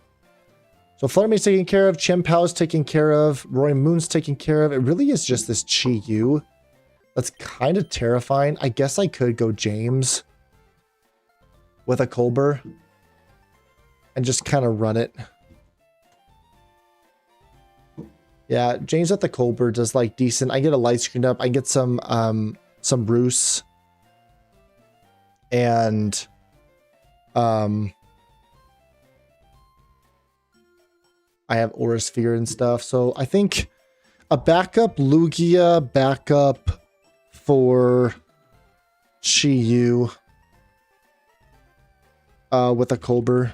So Flutter Mane's taken care of, Chien-Pao's taken care of, Roy Moon's taken care of. It really is just this Chi-Yu. That's kind of terrifying. I guess I could go James with a Colbur and just kind of run it. Yeah, James at the Colbur does like decent. I get a light screen up. I get some Roos. And I have Aura Sphere and stuff. So I think a backup Lugia, backup for Chi-Yu with a Colbur.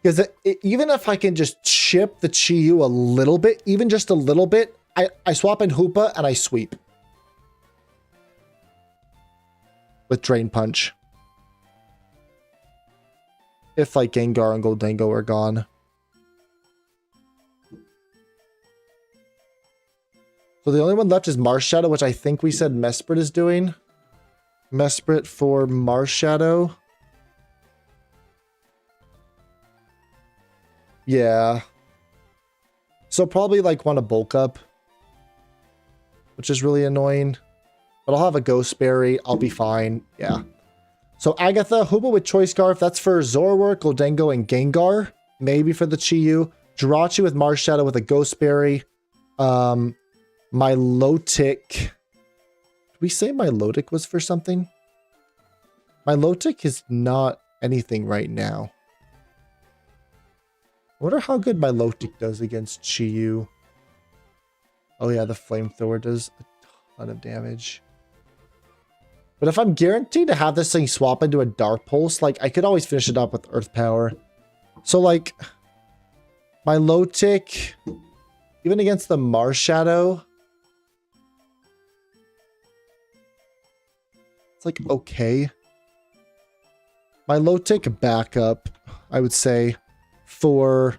Because even if I can just chip the Chi-Yu a little bit, even just a little bit, I swap in Hoopa and I sweep. With Drain Punch. If like Gengar and Goldango are gone. So the only one left is Marshadow, which I think we said Mesprit is doing. Mesprit for Marshadow. Yeah. So probably like want to bulk up. Which is really annoying. But I'll have a Ghost Berry. I'll be fine. Yeah. So Agatha, Hoopa with Choice Scarf. That's for Zoroark, Goldango, and Gengar. Maybe for the Chi-Yu. Jirachi with Marshadow with a Ghost Berry. Milotic. Did we say Milotic was for something? Milotic is not anything right now. I wonder how good Milotic does against Chi-Yu. Oh yeah, the Flamethrower does a ton of damage. But if I'm guaranteed to have this thing swap into a Dark Pulse, like, I could always finish it up with Earth Power. So, like, Milotic, even against the Marshadow, it's, like, okay. Milotic backup, I would say, for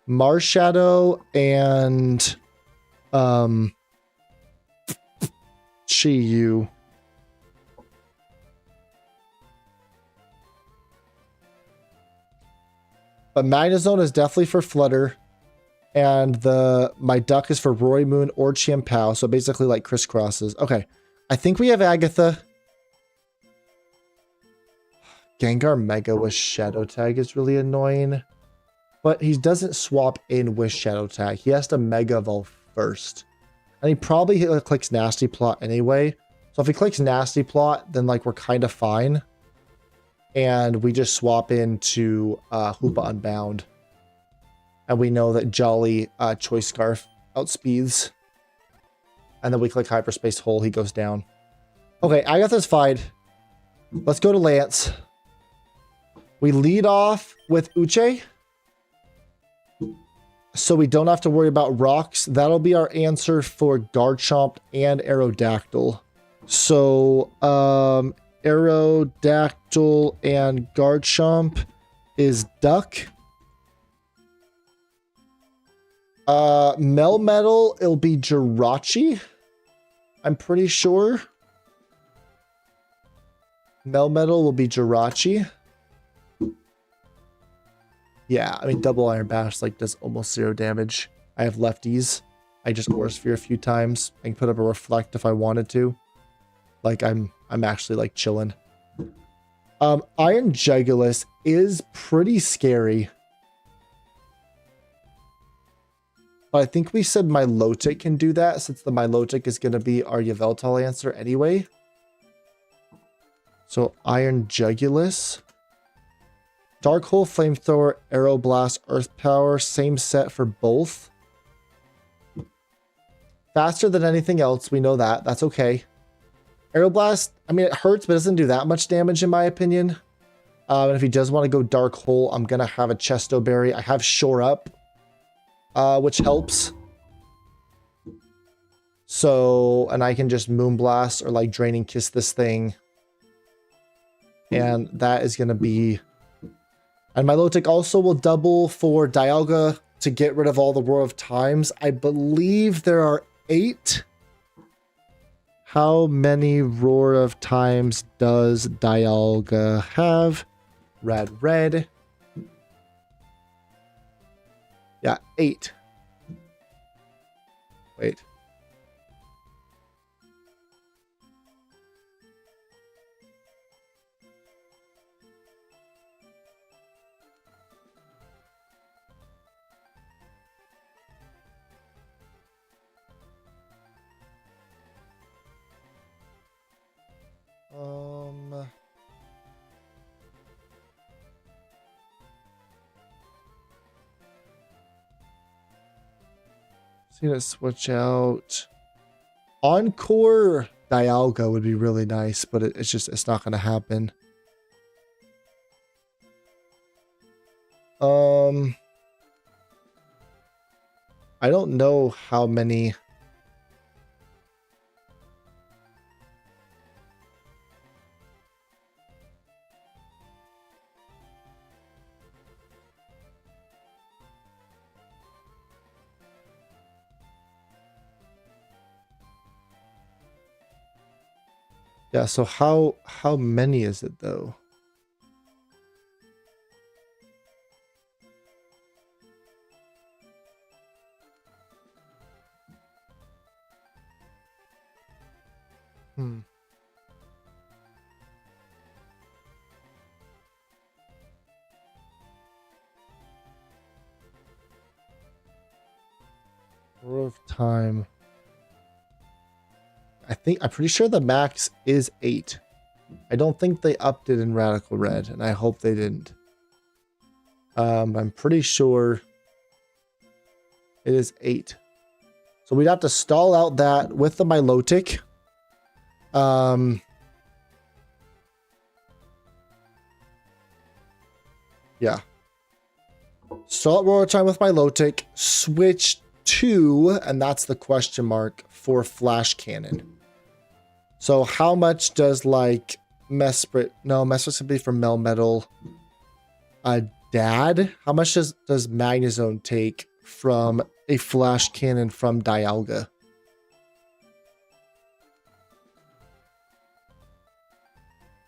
Marshadow and Chi-Yu. But Magnezone is definitely for Flutter. And my duck is for Roy Moon or Chimpao. So basically like crisscrosses. Okay. I think we have Agatha. Gengar Mega with Shadow Tag is really annoying. But he doesn't swap in with Shadow Tag. He has to Mega Evolve first. And he probably clicks Nasty Plot anyway. So if he clicks Nasty Plot, then like we're kind of fine. And we just swap into Hoopa Unbound. And we know that Jolly Choice Scarf outspeeds. And then we click Hyperspace Hole, he goes down. Okay, Agatha's fine. Let's go to Lance. We lead off with Uche. So we don't have to worry about rocks. That'll be our answer for Garchomp and Aerodactyl. So, Aerodactyl and Garchomp is Duck. Melmetal, it'll be Jirachi. I'm pretty sure. Melmetal will be Jirachi. Yeah, I mean, double Iron Bash like does almost 0 damage. I have lefties. I just Aura Sphere a few times. I can put up a Reflect if I wanted to. Like I'm actually like chilling. Iron Jugulus is pretty scary. But I think we said Milotic can do that since the Milotic is going to be our Yveltal answer anyway. So Iron Jugulus. Dark Hole, Flamethrower, Aeroblast, Earth Power. Same set for both. Faster than anything else. We know that. That's okay. Aeroblast, I mean, it hurts, but it doesn't do that much damage in my opinion. And if he does want to go Dark Hole, I'm going to have a Chesto Berry. I have Shore Up, which helps. So, and I can just Moonblast or like Draining Kiss this thing. And that is going to be... And Milotic also will double for Dialga to get rid of all the Roar of Times. I believe there are 8. How many Roar of Times does Dialga have? Red. Yeah, 8. Wait. See to switch out. Encore Dialga would be really nice, but it's not going to happen. I don't know how many. Yeah, so how many is it though? Roar of Time. I'm pretty sure the max is 8. I don't think they upped it in Radical Red, and I hope they didn't. I'm pretty sure it is 8. So we'd have to stall out that with the Milotic. Yeah. Stall out Roar Time with Milotic. Switch to, and that's the question mark, for Flash Cannon. So how much does like Mesprit? No, Mesprit's gonna be for Melmetal. Dad, how much does Magnezone take from a Flash Cannon from Dialga?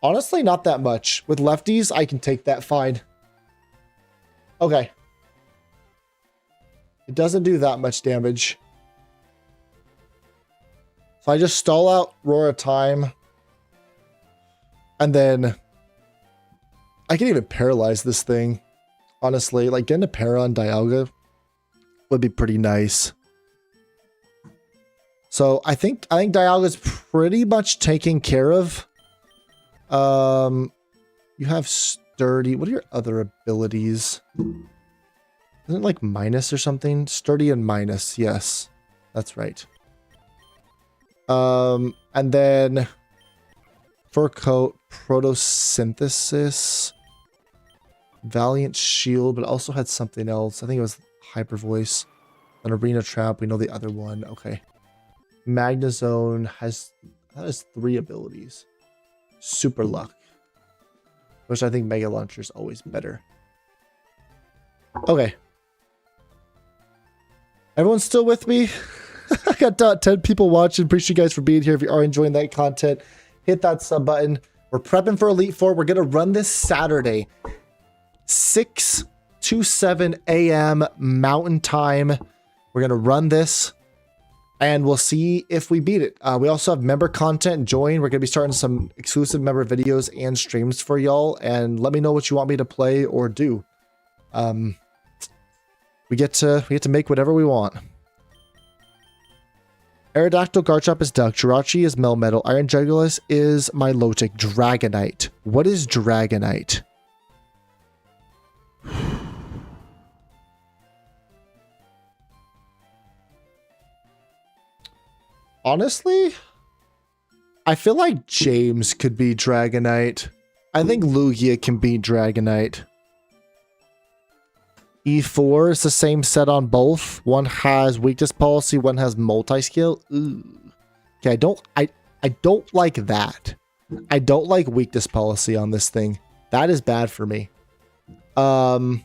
Honestly, not that much. With lefties, I can take that fine. Okay. It doesn't do that much damage. So I just stall out Roar of Time. And then I can even paralyze this thing. Honestly, like getting a para on Dialga would be pretty nice. So I think Dialga's pretty much taken care of. You have Sturdy. What are your other abilities? Isn't it like minus or something? Sturdy and minus. Yes, that's right. And then Fur Coat, Photosynthesis, Valiant Shield, but it also had something else. I think it was Hyper Voice. An Arena Trap. We know the other one. Okay. Magnezone has 3 abilities. Super Luck, which I think Mega Launcher is always better. Okay. Everyone's still with me? I got 10 people watching. Appreciate you guys for being here. If you are enjoying that content, hit that sub button. We're prepping for Elite Four. We're going to run this Saturday, 6 to 7 a.m. Mountain Time. We're going to run this, and we'll see if we beat it. We also have member content. Join. We're going to be starting some exclusive member videos and streams for y'all. And let me know what you want me to play or do. We get to make whatever we want. Aerodactyl Garchomp is Duck. Jirachi is Melmetal. Iron Jugulis is Milotic. Dragonite. What is Dragonite? Honestly, I feel like James could be Dragonite. I think Lugia can be Dragonite. E4 is the same set on both. One has weakness policy, one has multi-skill. Okay, I don't like that. I don't like weakness policy on this thing. That is bad for me. But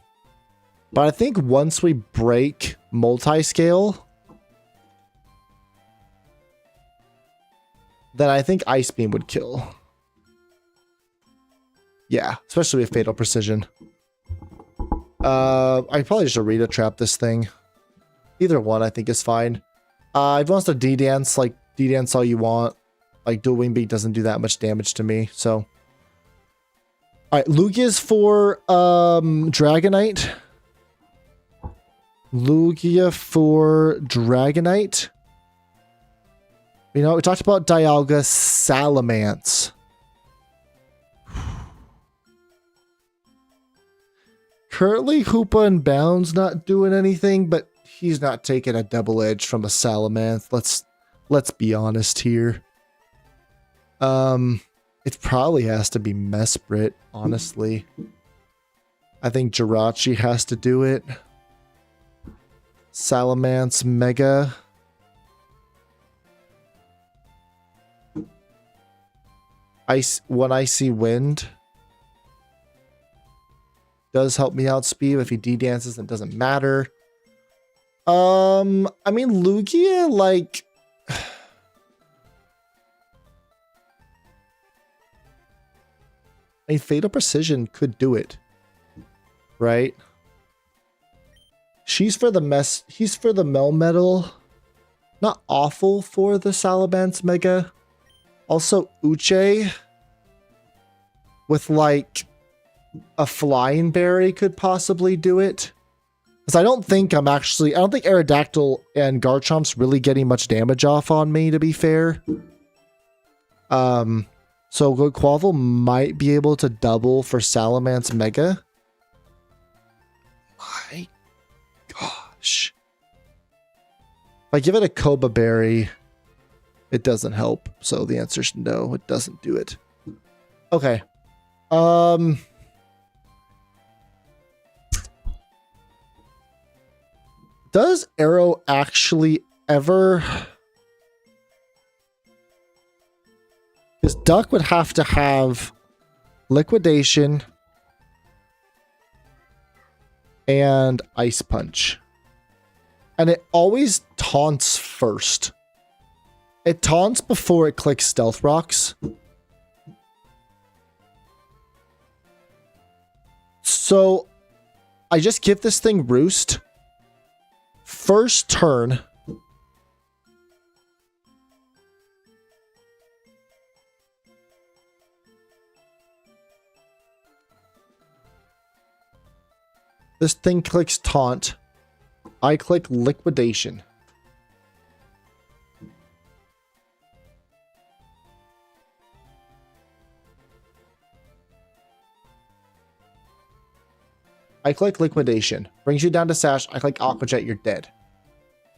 I think once we break multi-scale, then I think Ice Beam would kill. Yeah, especially with Fatal Precision. I probably just Arena Trap this thing. Either one I think is fine. If you want to D-Dance, like D-Dance all you want. Like Dual Wing Beat doesn't do that much damage to me, so. Alright, Lugia's for Dragonite. Lugia for Dragonite. You know, we talked about Dialga, Salamence. Currently, Hoopa and Bound's not doing anything, but he's not taking a double edge from a Salamence. Let's be honest here. It probably has to be Mesprit, honestly. I think Jirachi has to do it. Salamence, Mega. One Icy Wind does help me outspeed. If he D-dances, it doesn't matter. I mean, Lugia, like... I mean, Fatal Precision could do it. Right? He's for the Melmetal. Not awful for the Salamence Mega. Also, Uche with like a Flying Berry could possibly do it. Because I don't think Aerodactyl and Garchomp's really getting much damage off on me, to be fair. So Quavel might be able to double for Salamence Mega. My gosh. If I give it a Koba Berry, it doesn't help. So the answer is no, it doesn't do it. Okay. Does Arrow actually ever... Because Duck would have to have Liquidation and Ice Punch. And it always taunts first. It taunts before it clicks Stealth Rocks. So I just give this thing Roost. first turn, this thing clicks taunt. I click liquidation. I click liquidation. Brings you down to Sash. I click Aqua Jet. You're dead.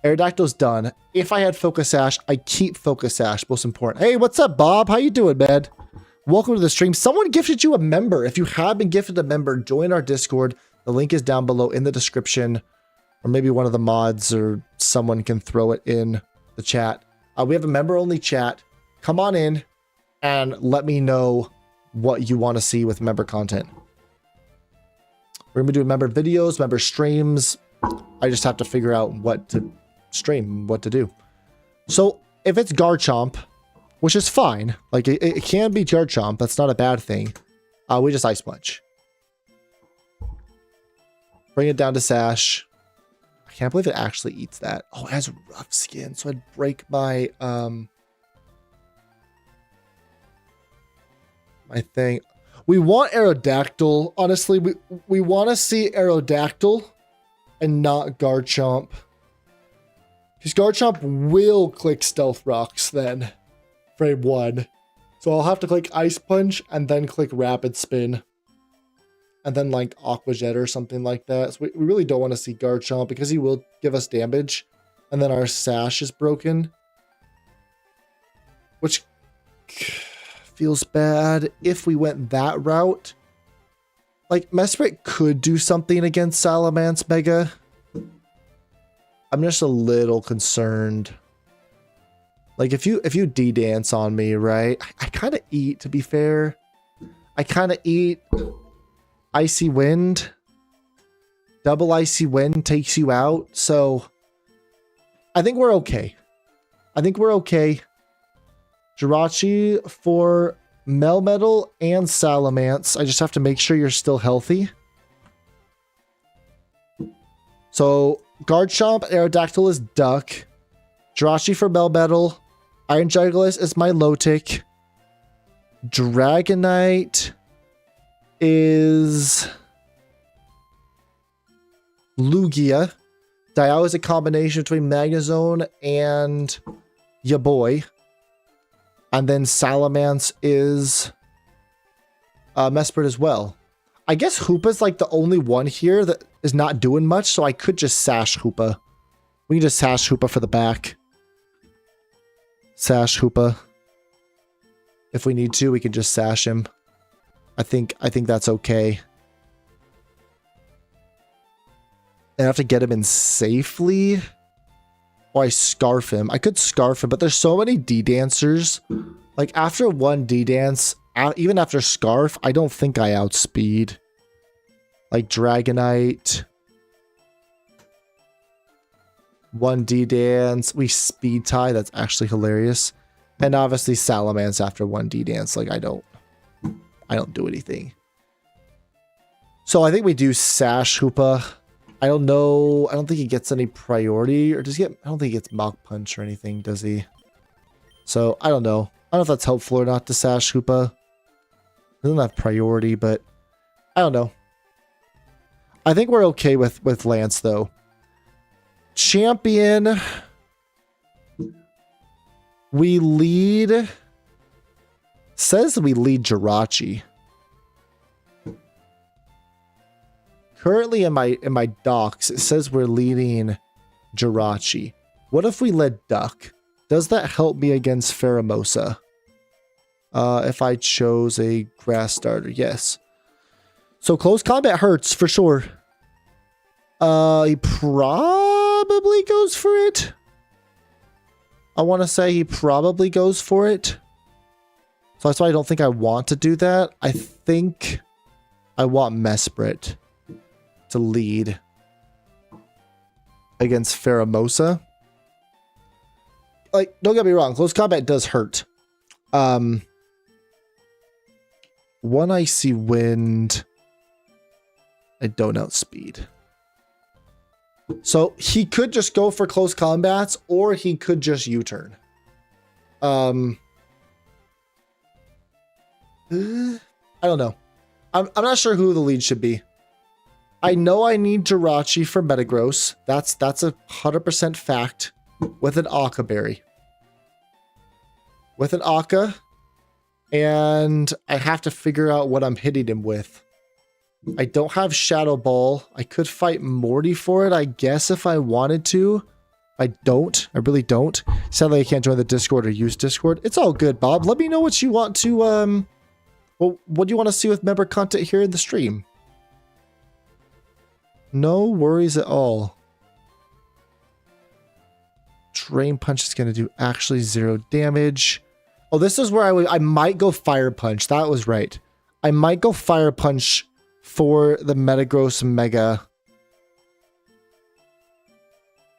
Aerodactyl's done. If I had Focus Sash, I keep Focus Sash. Most important. Hey, what's up, Bob? How you doing, man? Welcome to the stream. Someone gifted you a member. If you have been gifted a member, join our Discord. The link is down below in the description. Or maybe one of the mods or someone can throw it in the chat. We have a member-only chat. Come on in and let me know what you want to see with member content. We're going to be doing member videos, member streams. I just have to figure out what to stream, what to do. So if it's Garchomp, which is fine, like it can be Garchomp, that's not a bad thing. We just Ice Punch. Bring it down to Sash. I can't believe it actually eats that. Oh, it has rough skin, so I'd break my my thing. We want Aerodactyl. Honestly, we want to see Aerodactyl and not Garchomp. Because Garchomp will click Stealth Rocks then. Frame 1. So I'll have to click Ice Punch and then click Rapid Spin. And then like Aqua Jet or something like that. So we really don't want to see Garchomp because he will give us damage. And then our Sash is broken. Which feels bad if we went that route. Like, Mesprit could do something against Salamence Mega. I'm just a little concerned. Like, if you D-dance on me, right? I kind of eat, to be fair. I kind of eat Icy Wind. Double Icy Wind takes you out. So, I think we're okay. I think we're okay. Jirachi for Melmetal and Salamence. I just have to make sure you're still healthy. So, Garchomp, Aerodactyl is Duck. Jirachi for Melmetal. Iron Jugulis is my Lotic. Dragonite is Lugia. Dialga is a combination between Magnezone and ya boy. And then Salamence is Mesprit as well. I guess Hoopa's like the only one here that is not doing much, so I could just Sash Hoopa. We can just Sash Hoopa for the back. Sash Hoopa. If we need to, we can just Sash him. I think that's okay. I have to get him in safely. Or I Scarf him. I could Scarf him, but there's so many D-Dancers. Like, after one D-Dance, even after Scarf, I don't think I outspeed. Like, Dragonite. One D-Dance. We Speed Tie. That's actually hilarious. And obviously Salamence after one D-Dance. Like, I don't do anything. So I think we do Sash Hoopa. I don't know. I don't think he gets any priority. Or does he get... I don't think he gets Mach Punch or anything, does he? So, I don't know. I don't know if that's helpful or not to Sash Hoopa. He doesn't have priority, but... I don't know. I think we're okay with Lance, though. Champion... We lead... Says we lead Jirachi. Currently in my docs, it says we're leading Jirachi. What if we led Duck? Does that help me against Pheromosa? If I chose a grass starter, yes. So close combat hurts for sure. He probably goes for it. I want to say he probably goes for it. So that's why I don't think I want to do that. I think I want Mesprit to lead against Pheromosa. Like, don't get me wrong, close combat does hurt. One Icy Wind. I don't outspeed. So he could just go for close combats, or he could just U-turn. I don't know. I'm not sure who the lead should be. I know I need Jirachi for Metagross. That's a 100% fact. With an Akka berry. With an Akka. And I have to figure out what I'm hitting him with. I don't have Shadow Ball. I could fight Morty for it, I guess, if I wanted to. I don't. I really don't. Sadly, I can't join the Discord or use Discord. It's all good, Bob. Let me know what you want to, well, what do you want to see with member content here in the stream? No worries at all. Drain Punch is going to do actually 0 damage. Oh, this is where I might go Fire Punch. That was right. I might go Fire Punch for the Metagross Mega.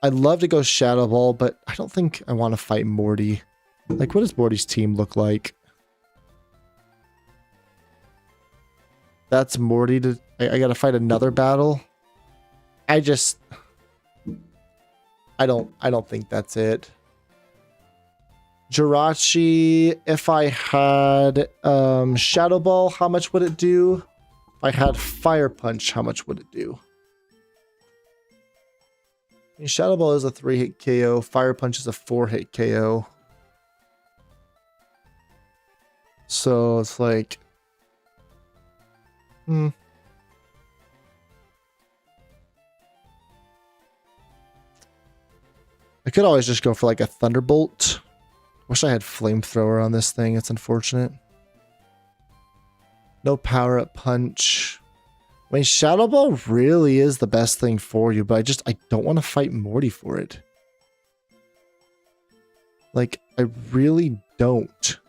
I'd love to go Shadow Ball, but I don't think I want to fight Morty. Like, what does Morty's team look like? That's Morty to... I gotta fight another battle. I don't think that's it. Jirachi, if I had Shadow Ball, how much would it do? If I had Fire Punch, how much would it do? I mean, Shadow Ball is a 3-hit KO. Fire Punch is a 4-hit KO. So it's like... I could always just go for like a Thunderbolt. Wish I had Flamethrower on this thing. It's unfortunate. No power-up punch. I mean, Shadow Ball really is the best thing for you, but I don't want to fight Morty for it. Like, I really don't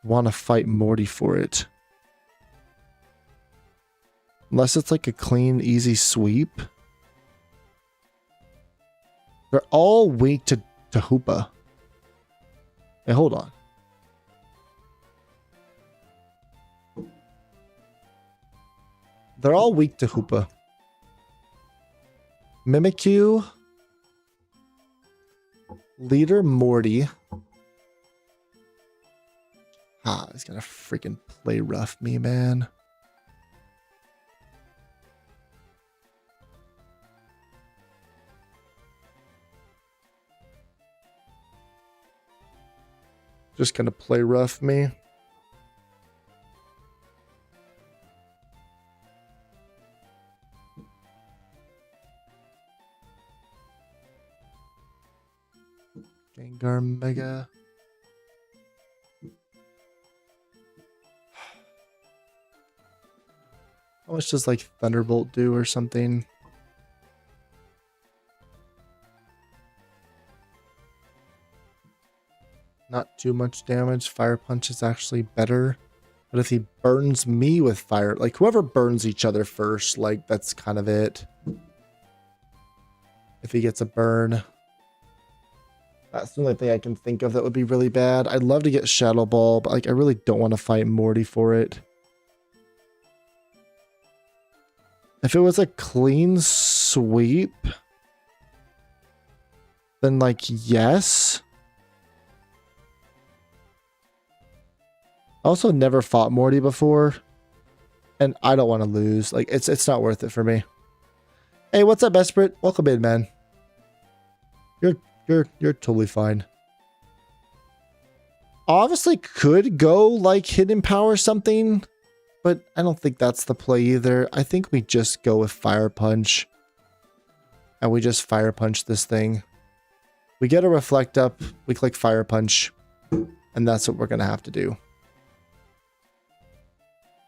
want to fight Morty for it. Unless it's like a clean, easy sweep. They're all weak to Hoopa. Hey, hold on. They're all weak to Hoopa. Mimikyu. Leader Morty. Ah, he's gonna freaking play rough me, man. Just gonna play rough me. Gengar Mega. How much does like Thunderbolt do or something? Not too much damage. Fire Punch is actually better. But if he burns me with fire, like whoever burns each other first, like that's kind of it. If he gets a burn. That's the only thing I can think of that would be really bad. I'd love to get Shadow Ball, but like I really don't want to fight Morty for it. If it was a clean sweep, then like yes. I also never fought Morty before, and I don't want to lose. Like it's not worth it for me. Hey, what's up, Esprit? Welcome in, man. You're totally fine. Obviously could go like Hidden Power something, but I don't think that's the play either. I think we just go with Fire Punch, and we just Fire Punch this thing. We get a Reflect Up, we click Fire Punch, and that's what we're gonna have to do.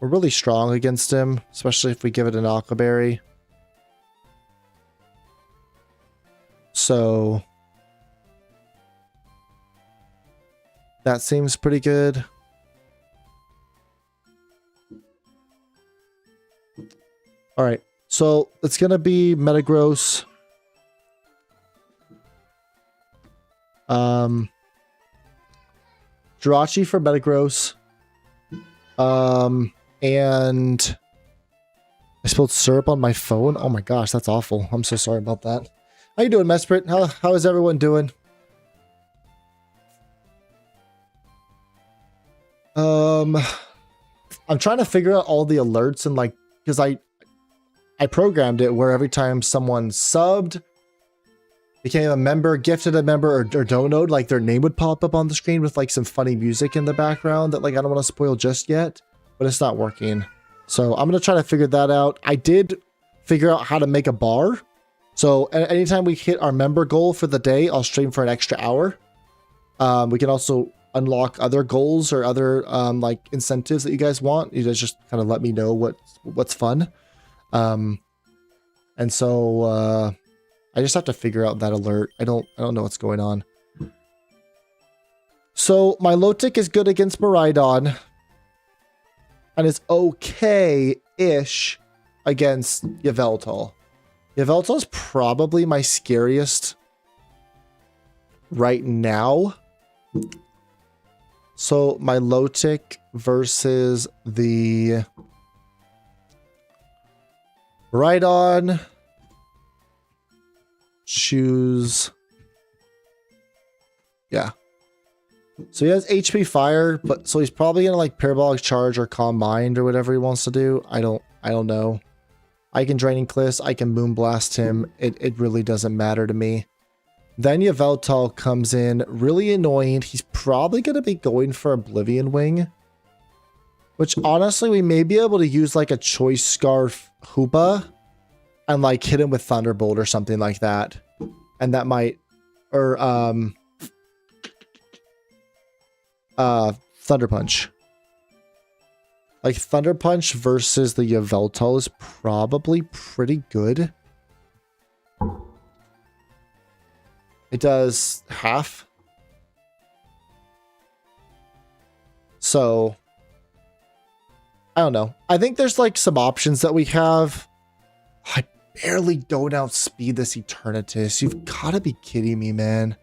We're really strong against him, especially if we give it an Aqua Berry. So that seems pretty good. All right, so it's gonna be Metagross. Jirachi for Metagross. And I spilled syrup on my phone. Oh my gosh, that's awful. I'm so sorry about that. How you doing, Mesprit? How is everyone doing? I'm trying to figure out all the alerts and like, because I programmed it where every time someone subbed, became a member, gifted a member, or donoed, like their name would pop up on the screen with like some funny music in the background that like I don't want to spoil just yet, but it's not working. So I'm going to try to figure that out. I did figure out how to make a bar. So anytime we hit our member goal for the day, I'll stream for an extra hour. We can also unlock other goals or other like incentives that you guys want. You guys just kind of let me know what's fun. And so I just have to figure out that alert. I don't know what's going on. So my low tick is good against Miraidon. And it's okay-ish against Yveltal. Yveltal is probably my scariest right now. So my low tick versus the Miraidon. Choose. Yeah. So he has HP fire, but so he's probably gonna like parabolic charge or calm mind or whatever he wants to do. I don't know. I can draining cliffs, I can moonblast him. It really doesn't matter to me. Then Yveltal comes in, really annoying. He's probably gonna be going for Oblivion Wing. Which honestly, we may be able to use like a Choice Scarf Hoopa and like hit him with Thunderbolt or something like that. And that might, or Thunder Punch. Like Thunder Punch versus the Yveltal is probably pretty good. It does half. So I don't know. I think there's like some options that we have. I barely don't outspeed this Eternatus. You've got to be kidding me, man.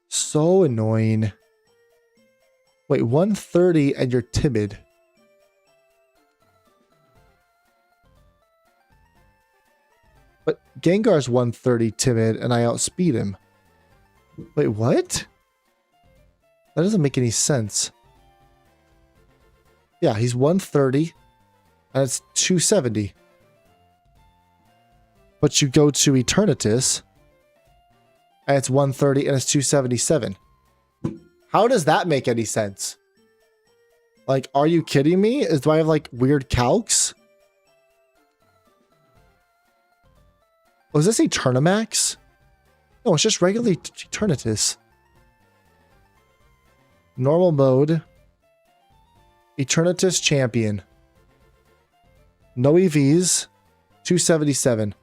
So annoying. Wait, 130 and you're timid. But Gengar's 130 timid and I outspeed him. Wait, what? That doesn't make any sense. Yeah, he's 130 and it's 270. But you go to Eternatus and it's 130 and it's 277. How does that make any sense? Like, are you kidding me? Do I have like weird calcs? Was this Eternamax? No, it's just regular Eternatus. Normal mode. Eternatus champion. No EVs. 277.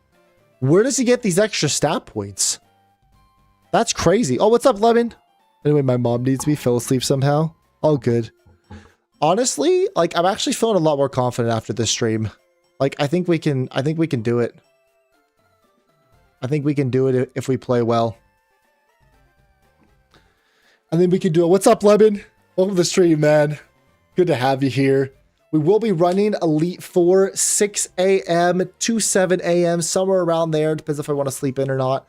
Where does he get these extra stat points? That's crazy. Oh, what's up, Lemon? Anyway, my mom needs me. Fell asleep somehow. All good. Honestly, like I'm actually feeling a lot more confident after this stream. Like I think we can do it. I think we can do it if we play well. I think we can do it. What's up, Lemon? Welcome to the stream, man. Good to have you here. We will be running Elite Four 6 a.m. to 7 a.m. somewhere around there. Depends if I want to sleep in or not.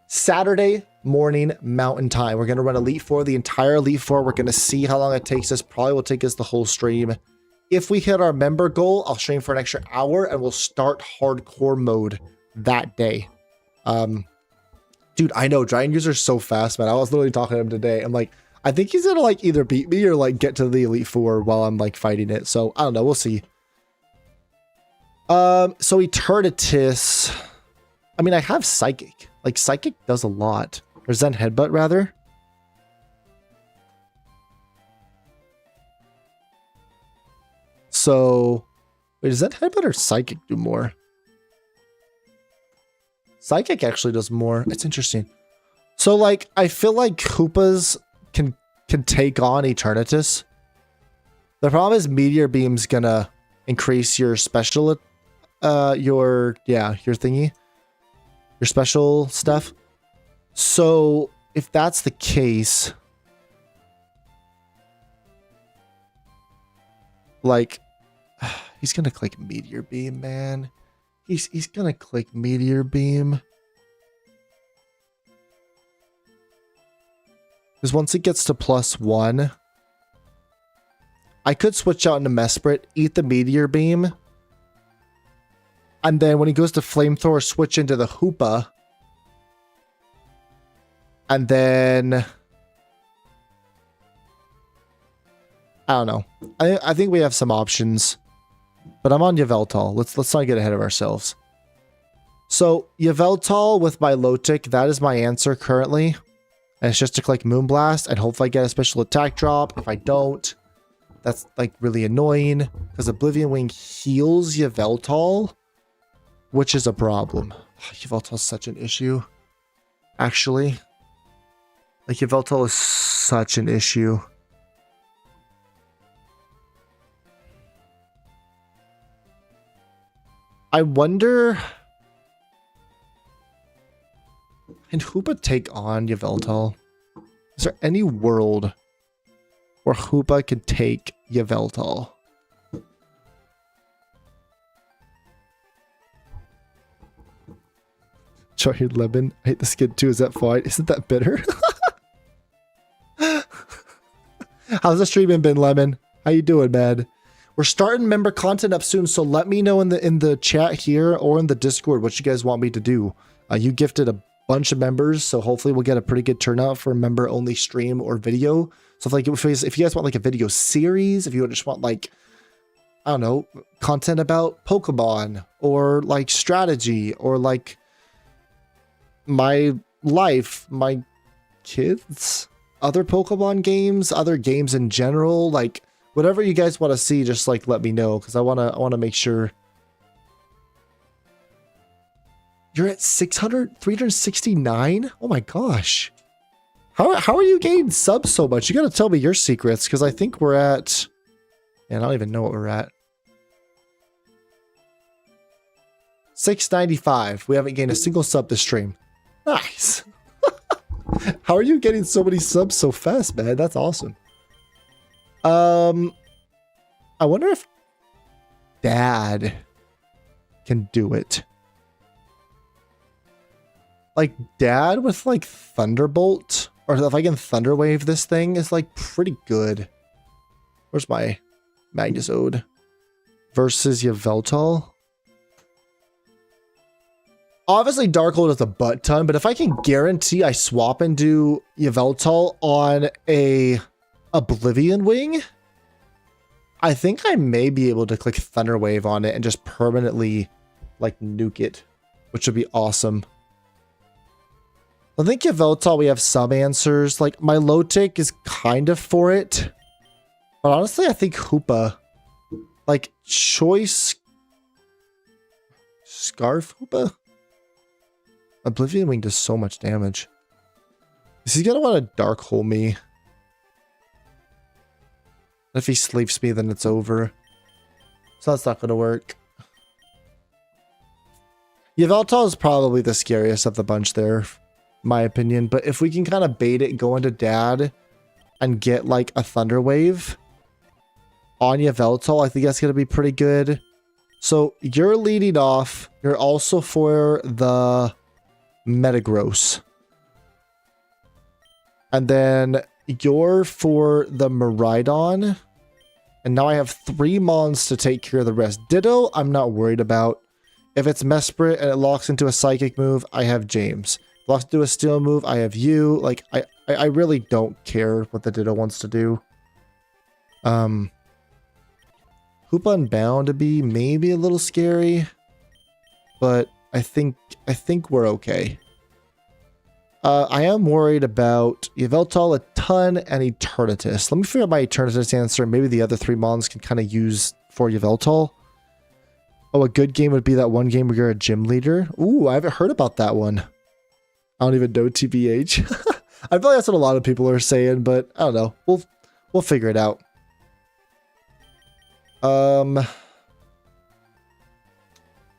Saturday morning Mountain Time. We're going to run Elite Four, the entire Elite Four. We're going to see how long it takes us. Probably will take us the whole stream. If we hit our member goal, I'll stream for an extra hour and we'll start hardcore mode that day. Dude, I know Giant User's so fast, man. I was literally talking to him today. I'm like, I think he's going to like either beat me or like get to the Elite Four while I'm like fighting it. So I don't know. We'll see. So Eternatus. I mean, I have Psychic. Like, Psychic does a lot. Or Zen Headbutt, rather. So, wait, does Zen Headbutt or Psychic do more? Psychic actually does more. It's interesting. So, like, I feel like Koopas can take on Eternatus. The problem is Meteor Beam's gonna increase your special, your thingy. Your special stuff. So if that's the case, like He's gonna click Meteor Beam, man. He's gonna click Meteor Beam. Because once it gets to +1, I could switch out into Mesprit, eat the Meteor Beam, and then when he goes to Flamethrower, switch into the Hoopa. And then I don't know. I think we have some options. But I'm on Yveltal. Let's not get ahead of ourselves. So Yveltal with my Lotic, that is my answer currently. And it's just to click Moonblast and hopefully I get a special attack drop. If I don't, that's like really annoying because Oblivion Wing heals Yveltal, which is a problem. Yveltal is such an issue. Actually, like Yveltal is such an issue. I wonder, can Hoopa take on Yveltal? Is there any world where Hoopa can take Yveltal? Sorry, Lemon. I hate the skin too. Is that fine? Isn't that bitter? How's the streaming been, Lemon? How you doing, man? We're starting member content up soon, so let me know in the chat here or in the Discord what you guys want me to do. You gifted a bunch of members, so hopefully we'll get a pretty good turnout for a member-only stream or video. So if you guys want like a video series, if you just want like, I don't know, content about Pokemon or like strategy or like my life, my kids, other Pokemon games, other games in general, like whatever you guys want to see, just like let me know because I wanna make sure. You're at 369? Oh my gosh. How are you gaining subs so much? You gotta tell me your secrets because I think we're at, and I don't even know what we're at. 695. We haven't gained a single sub this stream. Nice. How are you getting so many subs so fast, man? That's awesome. I wonder if Dad can do it. Like Dad with like Thunderbolt, or if I can Thunderwave this thing is like pretty good. Where's my Magnus Ode? Versus Yveltal. Obviously Darkhold is a butt ton, but if I can guarantee I swap and do Yveltal on a Oblivion Wing, I think I may be able to click Thunderwave on it and just permanently like nuke it, which would be awesome. I think Yveltal, we have some answers. Like my Lotic is kind of for it, but honestly, I think Hoopa, like choice Scarf Hoopa. Oblivion Wing does so much damage. Is he gonna want to Dark Hole me? If he sleeps me, then it's over. So that's not gonna work. Yveltal is probably the scariest of the bunch there, my opinion. But if we can kind of bait it, go into Dad, and get like a Thunder Wave on Yveltal, I think that's gonna be pretty good. So you're leading off. You're also for the Metagross. And then you're for the Miraidon. And now I have 3 Mons to take care of the rest. Ditto, I'm not worried about. If it's Mesprit and it locks into a Psychic move, I have James. Locks into a Steel move, I have you. Like, I really don't care what the Ditto wants to do. Hoopa Unbound to be maybe a little scary. But I think we're okay. I am worried about Yveltal a ton and Eternatus. Let me figure out my Eternatus answer. Maybe the other 3 Mons can kind of use for Yveltal. Oh, a good game would be that one game where you're a gym leader. Ooh, I haven't heard about that one. I don't even know TBH. I feel like that's what a lot of people are saying, but I don't know. We'll figure it out.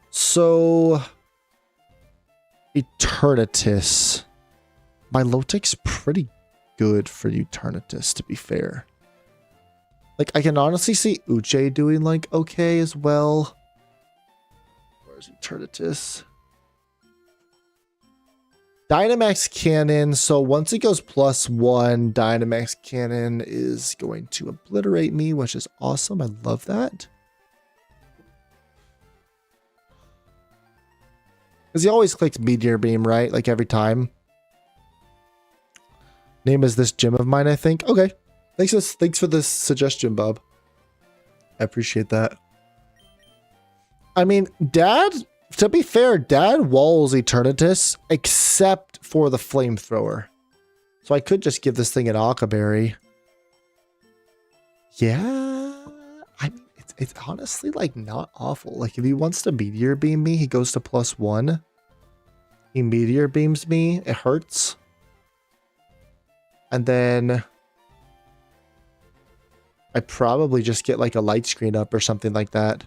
So Eternatus. My Lotic's pretty good for Eternatus, to be fair. Like, I can honestly see Uche doing, like, okay as well. Where's Eternatus? Dynamax Cannon. So once it goes +1, Dynamax Cannon is going to obliterate me, which is awesome. I love that. Because he always clicks Meteor Beam, right? Like every time. Name is this gym of mine, I think. Okay. Thanks for this suggestion, Bob. I appreciate that. I mean, Dad, to be fair, Dad walls Eternatus except for the flamethrower. So I could just give this thing an Akaberry. Yeah. I mean, it's honestly like not awful. Like if he wants to Meteor Beam me, he goes to +1. He Meteor Beams me. It hurts. And then I probably just get like a light screen up or something like that.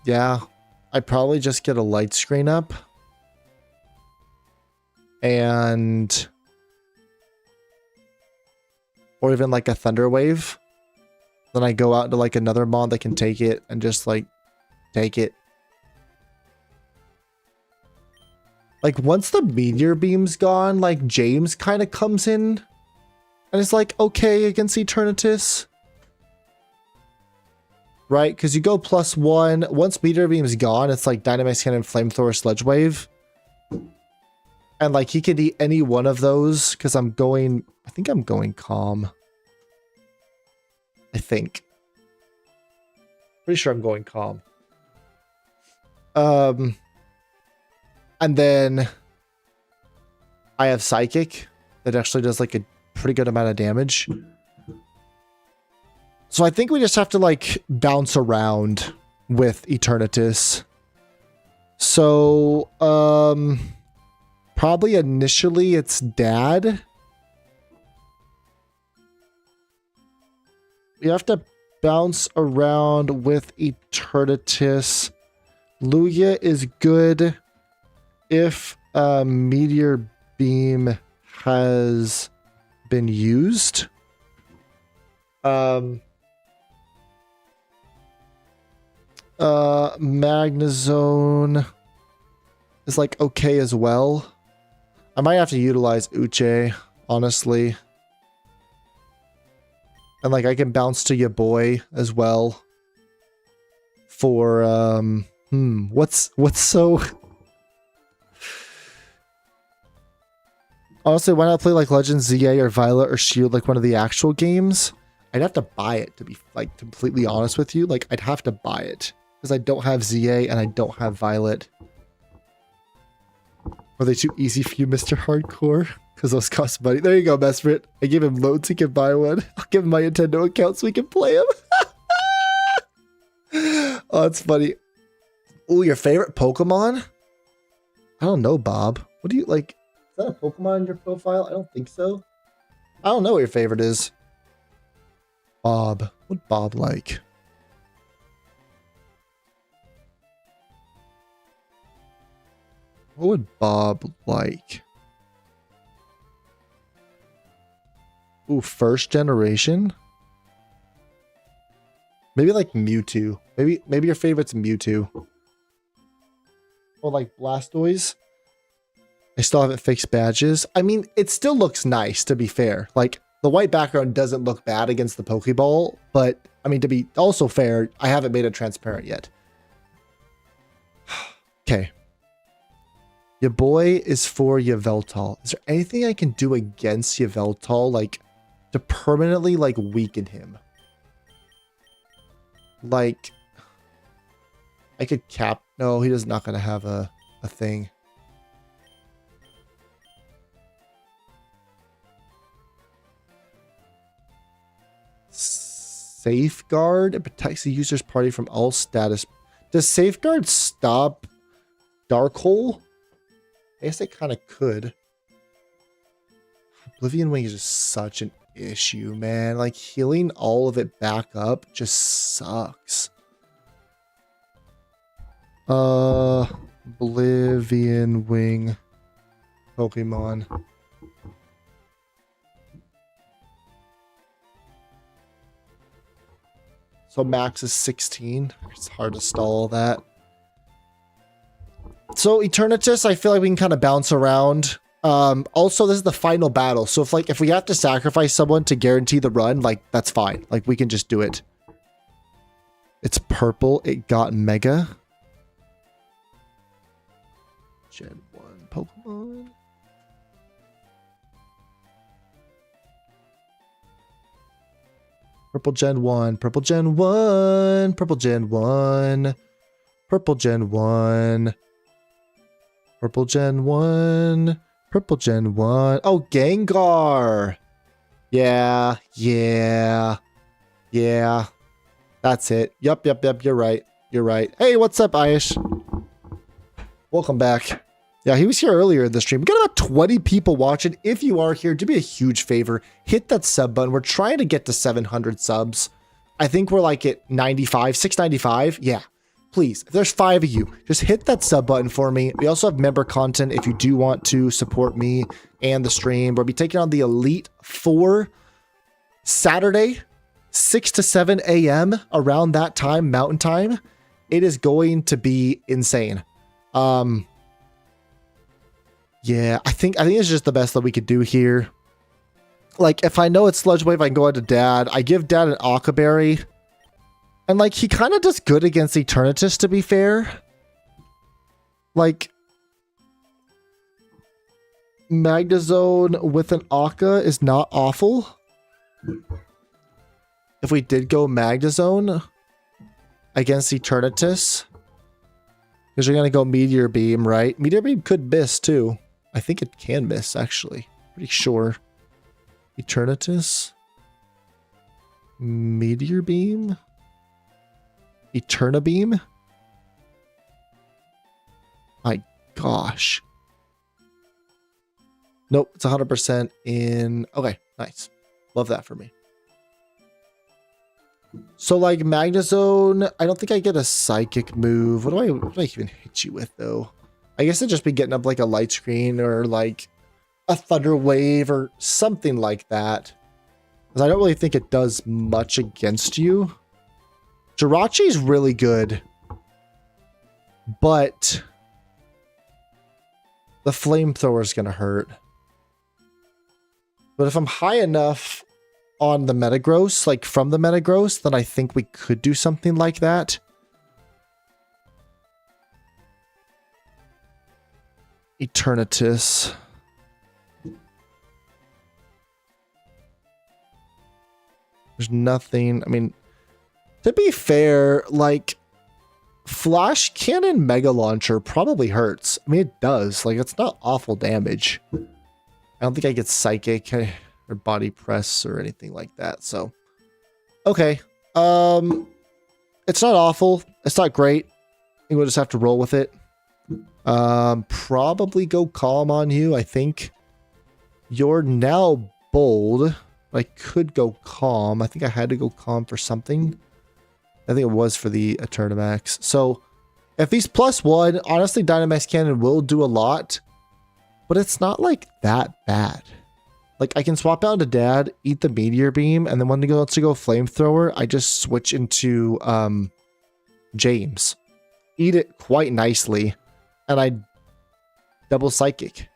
Yeah, I probably just get a light screen up. And or even like a thunder wave. Then I go out to like another mod that can take it and just like take it. Like once the meteor beam's gone, like James kind of comes in and it's like okay against Eternatus. Right? Because you go +1. Once meteor beam's gone, it's like Dynamax Cannon, Flamethrower, Sledge Wave. And like he could eat any one of those because I think I'm going calm. I think. Pretty sure I'm going calm. And then I have Psychic that actually does like a pretty good amount of damage. So I think we just have to like bounce around with Eternatus. So probably initially it's Dad. We have to bounce around with Eternatus. Lugia is good if Meteor Beam has been used. Magnezone is like okay as well. I might have to utilize Uche, honestly. And like I can bounce to your boy as well. For what's so honestly, why not play like Legends ZA or Violet or Shield like one of the actual games? I'd have to buy it to be like completely honest with you. Like I'd have to buy it because I don't have ZA and I don't have Violet. Are they too easy for you, Mr. Hardcore? Because those cost money. There you go, Mesprit. I give him loads, he can buy one. I'll give him my Nintendo account so we can play him. Oh, it's funny. Oh, your favorite Pokemon? I don't know, Bob. What do you like? Is that a Pokemon in your profile? I don't think so. I don't know what your favorite is. Bob. What Bob like? What would Bob like? Ooh, first generation? Maybe like Mewtwo. Maybe your favorite's Mewtwo. Or like Blastoise. I still haven't fixed badges. I mean, it still looks nice, to be fair. Like, the white background doesn't look bad against the Pokeball, but, I mean, to be also fair, I haven't made it transparent yet. Okay. Your boy is for Yveltal. Is there anything I can do against Yveltal, like, to permanently, like, weaken him? Like, I could cap... No, he's not going to have a thing. Safeguard. It protects the user's party from all status. Does Safeguard stop Dark Hole? I guess it kind of could. Oblivion Wing is just such an issue, man. Like, healing all of it back up just sucks. Oblivion Wing Pokemon. So max is 16. It's hard to stall that. So Eternatus, I feel like we can kind of bounce around. Also, this is the final battle. So if we have to sacrifice someone to guarantee the run, like that's fine. Like we can just do it. It's purple. It got Mega. Gen 1 Pokemon. Purple Gen 1. Purple Gen 1. Purple Gen 1. Purple Gen 1. Purple Gen 1. Purple Gen 1. Oh, Gengar. Yeah. Yeah. Yeah. That's it. Yup. You're right. You're right. Hey, what's up, Aish? Welcome back. Yeah, he was here earlier in the stream. We got about 20 people watching. If you are here, do me a huge favor. Hit that sub button. We're trying to get to 700 subs. I think we're like at 95, 695. Yeah, please. If there's 5 of you, just hit that sub button for me. We also have member content if you do want to support me and the stream. We'll be taking on the Elite Four Saturday, 6 to 7 a.m. around that time, Mountain Time. It is going to be insane. Yeah, I think it's just the best that we could do here. Like, if I know it's Sludge Wave, I can go into Dad. I give Dad an Akaberry. And, like, he kind of does good against Eternatus, to be fair. Like, Magnezone with an Aka is not awful. If we did go Magnezone against Eternatus, because you're going to go Meteor Beam, right? Meteor Beam could miss, too. I think it can miss, actually. Pretty sure. Eternatus. Meteor Beam. Eternabeam. My gosh. Nope, it's 100% in... Okay, nice. Love that for me. So, like, Magnezone, I don't think I get a Psychic move. What do I even hit you with, though? I guess I'd just be getting up, like, a Light Screen or, like, a Thunder Wave or something like that. Because I don't really think it does much against you. Jirachi's really good. But the Flamethrower is going to hurt. But if I'm high enough on the Metagross, like from the Metagross, then I think we could do something like that. Eternatus. There's nothing. I mean, to be fair, like Flash Cannon Mega Launcher probably hurts. I mean, it does. Like, it's not awful damage. I don't think I get Psychic or Body Press or anything like that. So, okay. It's not awful. It's not great. I think we'll just have to roll with it. Probably go Calm on you. I think you're now bold. I could go Calm. I think I had to go Calm for something. I think it was for the Eternamax. So if he's +1, honestly, Dynamax Cannon will do a lot, but it's not like that bad. Like, I can swap out to Dad, eat the Meteor Beam, and then when he wants to go Flamethrower, I just switch into James. Eat it quite nicely, and I double Psychic.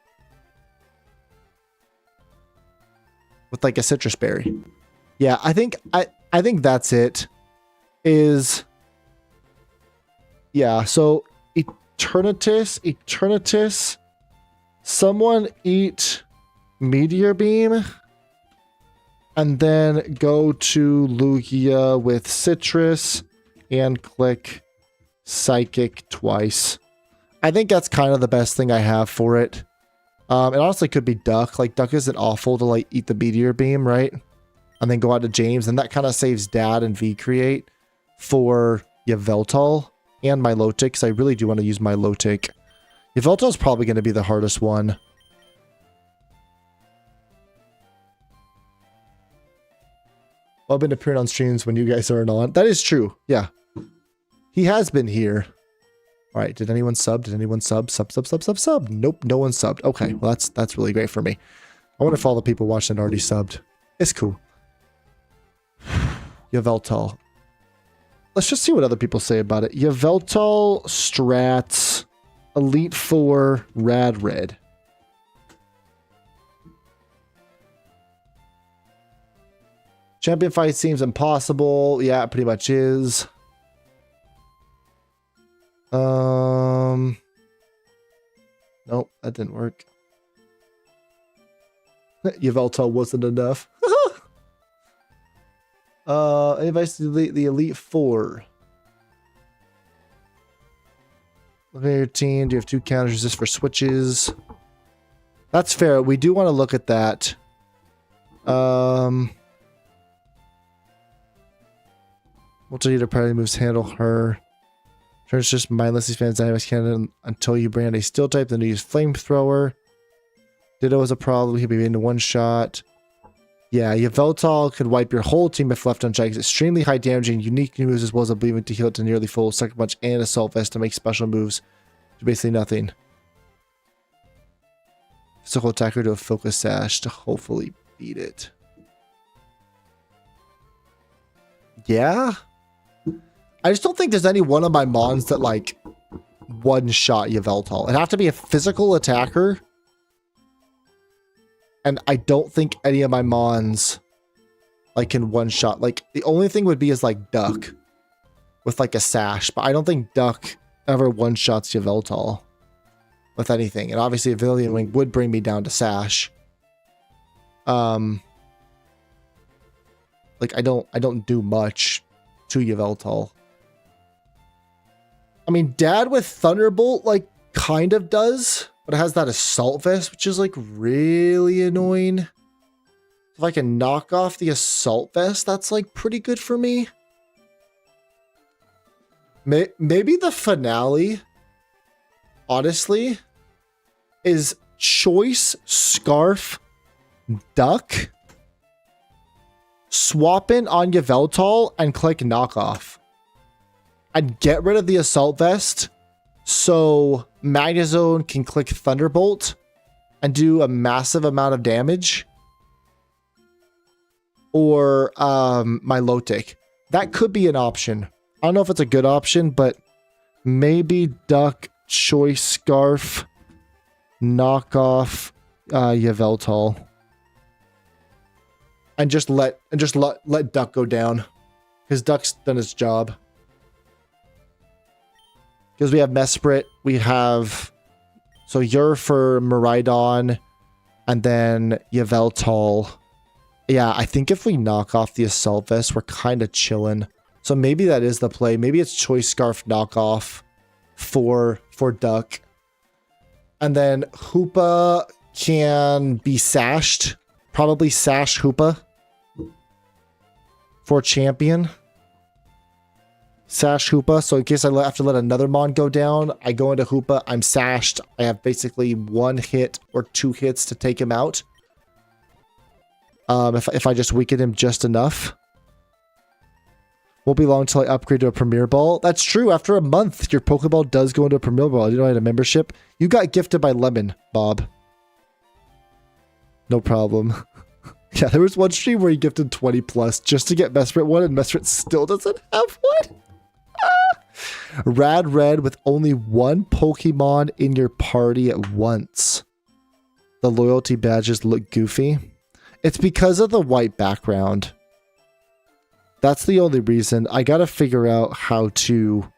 With like a Citrus Berry. Yeah, I think that's it. Yeah, so Eternatus, someone eat Meteor Beam, and then go to Lugia with Citrus and click Psychic twice. I think that's kind of the best thing I have for it. It honestly could be Duck. Like, Duck isn't awful to like eat the Meteor Beam, right? And then go out to James, and that kind of saves Dad and V-Create for Yveltal and Milotic, because I really do want to use Milotic. Yveltal is probably going to be the hardest one. I've been appearing on streams when you guys aren't on. That is true. Yeah. He has been here. All right. Did anyone sub? Did anyone sub? Sub. Nope. No one subbed. Okay. Well, that's really great for me. I wonder if all the people watching already subbed. It's cool. Yveltal. let's just see what other people say about it. Yveltal, Strats, Elite Four, Rad Red. Champion fight seems impossible. Yeah, it pretty much is. Nope, that didn't work. Yveltal wasn't enough. Any advice to delete the Elite Four? Look at your team. Do you have 2 counters just for switches? That's fair. We do want to look at that. Multi-leader party moves handle her. Turns just mindless these fans dynamics cannon until you bring out a steel type, then you use flamethrower. Ditto is a problem. He'll be into one shot. Yeah, Yveltal could wipe your whole team if left unchecked. It's extremely high damage and unique moves as well as ability to heal it to nearly full, Sucker Punch, and Assault Vest to make special moves to basically nothing. Physical attacker to a Focus Sash to hopefully beat it. Yeah? I just don't think there's any one of my mons that like one-shot Yveltal. It'd have to be a physical attacker. And I don't think any of my mons like can one-shot. Like the only thing would be is like Duck with like a sash. But I don't think Duck ever one-shots Yveltal with anything. And obviously a Villian Wing would bring me down to sash. Like I don't do much to Yveltal. I mean, Dad with Thunderbolt like kind of does, but it has that Assault Vest, which is like really annoying. If I can knock off the Assault Vest, that's like pretty good for me. Maybe the finale, honestly, is Choice, Scarf, Duck, swap in on Yveltal, and click Knockoff. And get rid of the Assault Vest so Magnezone can click Thunderbolt and do a massive amount of damage. Or Milotic. That could be an option. I don't know if it's a good option, but maybe Duck, Choice, Scarf, Knockoff, Yveltal. And just let Duck go down. Because Duck's done its job. Because we have Mesprit, we have... So you're for Miraidon, and then Yveltal. Yeah, I think if we knock off the Assault Vest, we're kind of chilling. So maybe that is the play. Maybe it's Choice Scarf knockoff for Duck. And then Hoopa can be sashed. Probably sash Hoopa for champion. Sash Hoopa. So in case I have to let another Mon go down, I go into Hoopa. I'm sashed. I have basically 1 hit or 2 hits to take him out. If I just weaken him just enough. Won't be long until I upgrade to a Premier Ball. That's true. After a month, your Pokeball does go into a Premier Ball. You don't have a membership. You got gifted by Lemon, Bob. No problem. Yeah, there was one stream where he gifted 20 plus just to get Mesprit one, and Mesprit still doesn't have one. Rad Red with only 1 Pokemon in your party at once. The loyalty badges look goofy. It's because of the white background. That's the only reason. I gotta figure out how to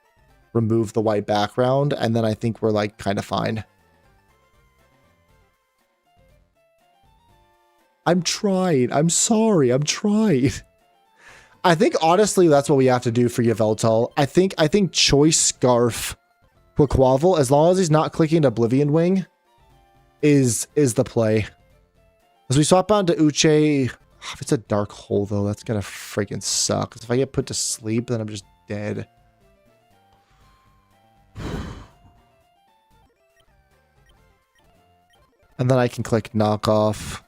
remove the white background, and then I think we're like kind of fine. I'm trying. I'm sorry. I'm trying. I think honestly that's what we have to do for Yveltal. I think Choice Scarf Quaquaval, as long as he's not clicking Oblivion Wing, is the play. As we swap on to Uche, if it's a Dark Hole though, that's gonna freaking suck. 'Cause if I get put to sleep, then I'm just dead. And then I can click Knockoff.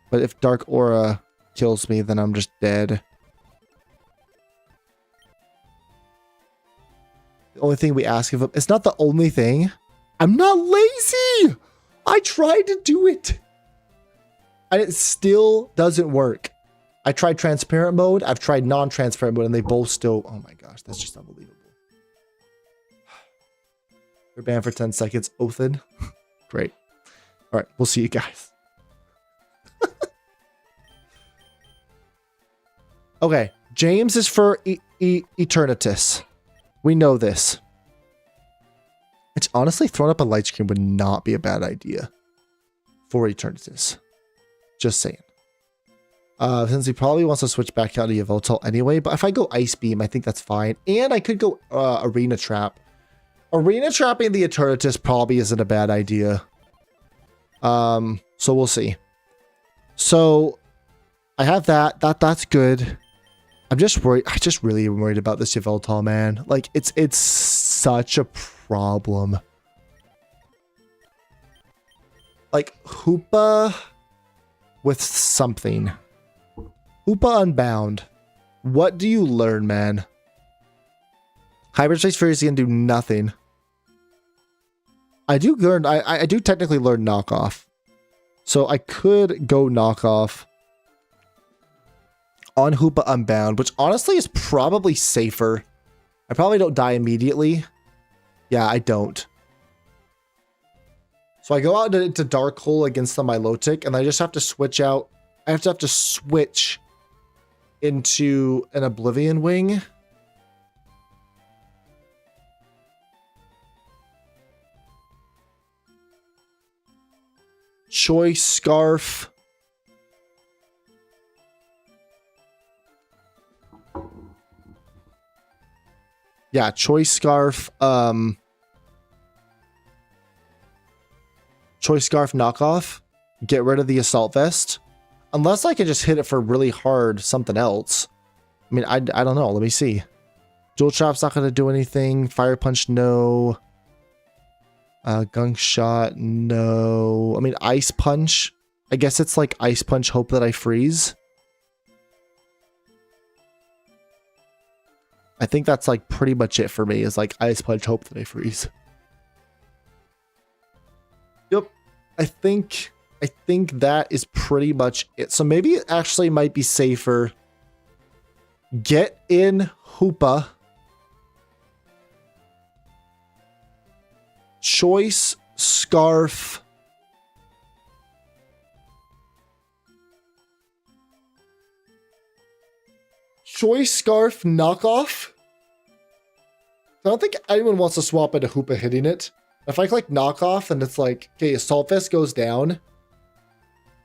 But if Dark Aura kills me, then I'm just dead. The only thing we ask of him, it's not the only thing. I'm not lazy. I tried to do it. And it still doesn't work. I tried transparent mode. I've tried non-transparent mode, and they both still. Oh my gosh, that's just unbelievable. You're banned for 10 seconds. Othin. Great. All right, we'll see you guys. Okay, James is for Eternatus. We know this. It's honestly, throwing up a light screen would not be a bad idea for Eternatus. Just saying. Since he probably wants to switch back out to Yveltal anyway, but if I go Ice Beam, I think that's fine. And I could go Arena Trap. Arena Trapping the Eternatus probably isn't a bad idea. So we'll see. So I have that. That's good. I'm just worried. I just really am worried about this Yveltal, man. Like it's such a problem. Like Hoopa with something. Hoopa Unbound. What do you learn, man? Hybrid Space Fury is gonna do nothing. I do learn. I do technically learn knockoff, so I could go knockoff on Hoopa Unbound, which honestly is probably safer. I probably don't die immediately. Yeah, I don't. So I go out into Dark Hole against the Milotic, and I just have to switch out. I have to switch into an Oblivion Wing. Choice Scarf. Yeah, Choice Scarf. Choice Scarf knockoff. Get rid of the Assault Vest. Unless I can just hit it for really hard something else. I mean, I don't know. Let me see. Dual Trap's not going to do anything. Fire Punch, no. Gunk Shot, no. I mean, Ice Punch. I guess it's like Ice Punch, hope that I freeze. I think that's like pretty much it for me, is like Ice Punch, hope that I freeze. Yep. I think that is pretty much it. So maybe it actually might be safer. Get in Hoopa. Choice Scarf. Choice Scarf knockoff. I don't think anyone wants to swap into Hoopa hitting it. If I click knockoff, then it's like, okay, Assault Vest goes down.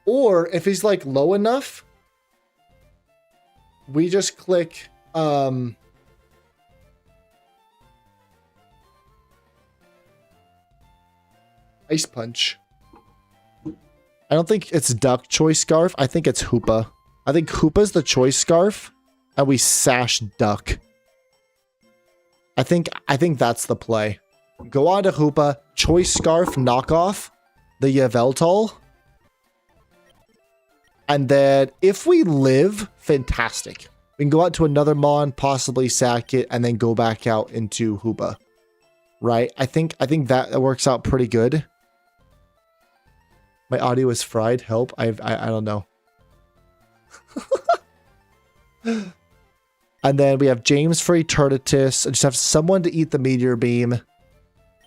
Or if he's like low enough, we just click Ice Punch. I don't think it's Duck Choice Scarf. I think it's Hoopa. I think Hoopa's the Choice Scarf, and we sash Duck. I think that's the play. Go on to Hoopa, Choice Scarf knockoff the Yveltal. And then if we live, fantastic. We can go out to another Mon, possibly sack it, and then go back out into Hoopa. Right? I think that works out pretty good. My audio is fried. Help. I don't know. And then we have James for Eternatus. I just have someone to eat the Meteor Beam.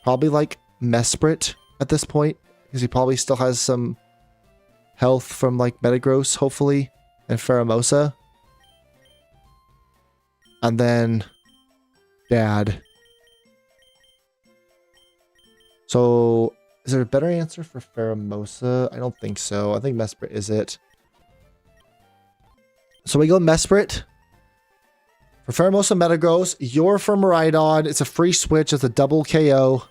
Probably like Mesprit at this point, because he probably still has some health from like Metagross, hopefully, and Pheromosa. And then Dad. So is there a better answer for Pheromosa? I don't think so. I think Mesprit is it. So we go Mesprit. For Pheromosa Metagross, you're from Miraidon. It's a free switch. It's a double KO.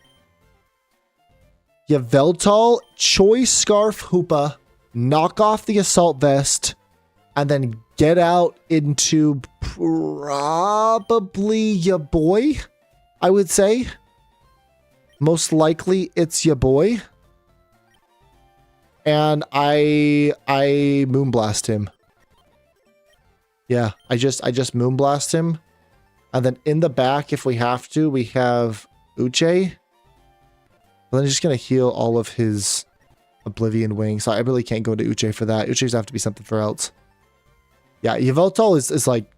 Yveltal, Choice Scarf Hoopa, knock off the Assault Vest, and then get out into probably your boy, I would say. Most likely it's your boy. And I Moonblast him. Yeah, I just Moonblast him. And then in the back, if we have to, we have Uche. But then he's just going to heal all of his Oblivion Wings. So I really can't go to Uche for that. Uche's have to be something for else. Yeah, Yveltal is like,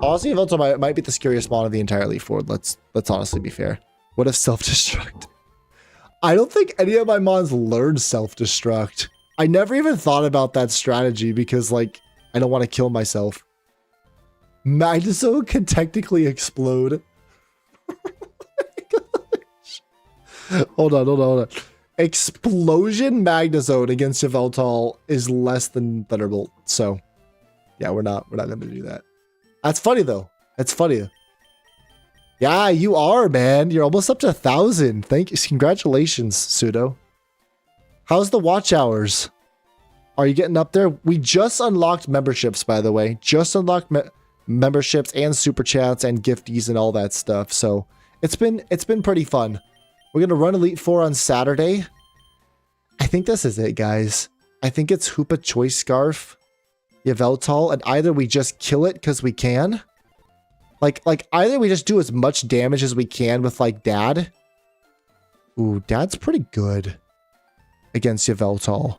honestly, Yveltal might be the scariest mon of the entire Elite Four. Let's honestly be fair. What if self-destruct? I don't think any of my mons learned self-destruct. I never even thought about that strategy because, like, I don't want to kill myself. Magnezone can technically explode. Hold on. Explosion Magnezone against Yveltal is less than Thunderbolt. So, yeah, we're not going to do that. That's funny though. That's funny. Yeah, you are, man. You're almost up to 1,000. Thank you. Congratulations, Pseudo. How's the watch hours? Are you getting up there? We just unlocked memberships, by the way. Just unlocked memberships and super chats and gifties and all that stuff. So it's been pretty fun. We're gonna run Elite Four on Saturday. I think this is it, guys. I think it's Hoopa Choice Scarf, Yveltal, and either we just kill it because we can. Like either we just do as much damage as we can with like Dad. Ooh, Dad's pretty good against Yveltal.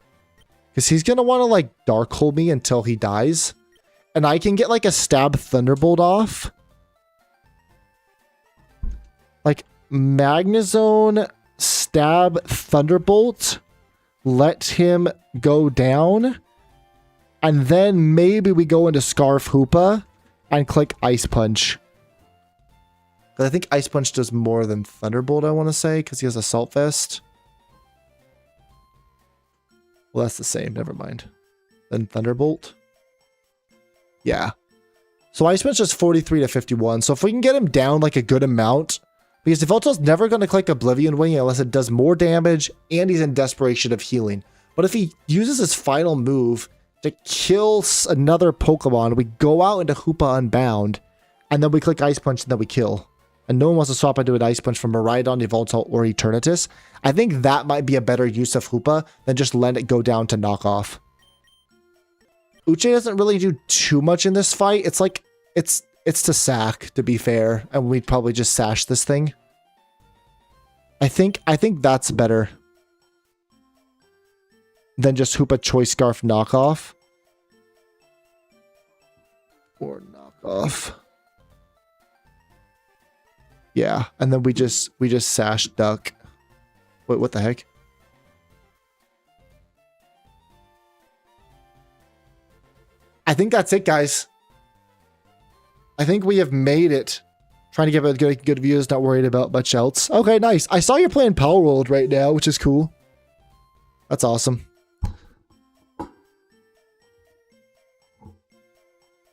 Because he's gonna want to like Darkhold me until he dies. And I can get like a stab Thunderbolt off. Like Magnezone, stab Thunderbolt, let him go down. And then maybe we go into Scarf Hoopa and click Ice Punch. But I think Ice Punch does more than Thunderbolt, I want to say, because he has Assault Vest. Well, that's the same. Never mind. Then Thunderbolt. Yeah. So Ice Punch is 43 to 51. So if we can get him down like a good amount, because Yveltal's never going to click Oblivion Wing unless it does more damage and he's in desperation of healing. But if he uses his final move to kill another Pokemon, we go out into Hoopa Unbound, and then we click Ice Punch and then we kill. And no one wants to swap into an Ice Punch from Miraidon, Yveltal, or Eternatus. I think that might be a better use of Hoopa than just let it go down to knockoff. Uche doesn't really do too much in this fight. It's like, it's to sack, to be fair, and we'd probably just sash this thing. I think that's better than just Hoopa Choice Scarf knockoff. Or knockoff. Yeah, and then we just sash duck. Wait, what the heck? I think that's it, guys. I think we have made it. Trying to get good views, not worried about much else. Okay, nice. I saw you're playing Power World right now, which is cool. That's awesome.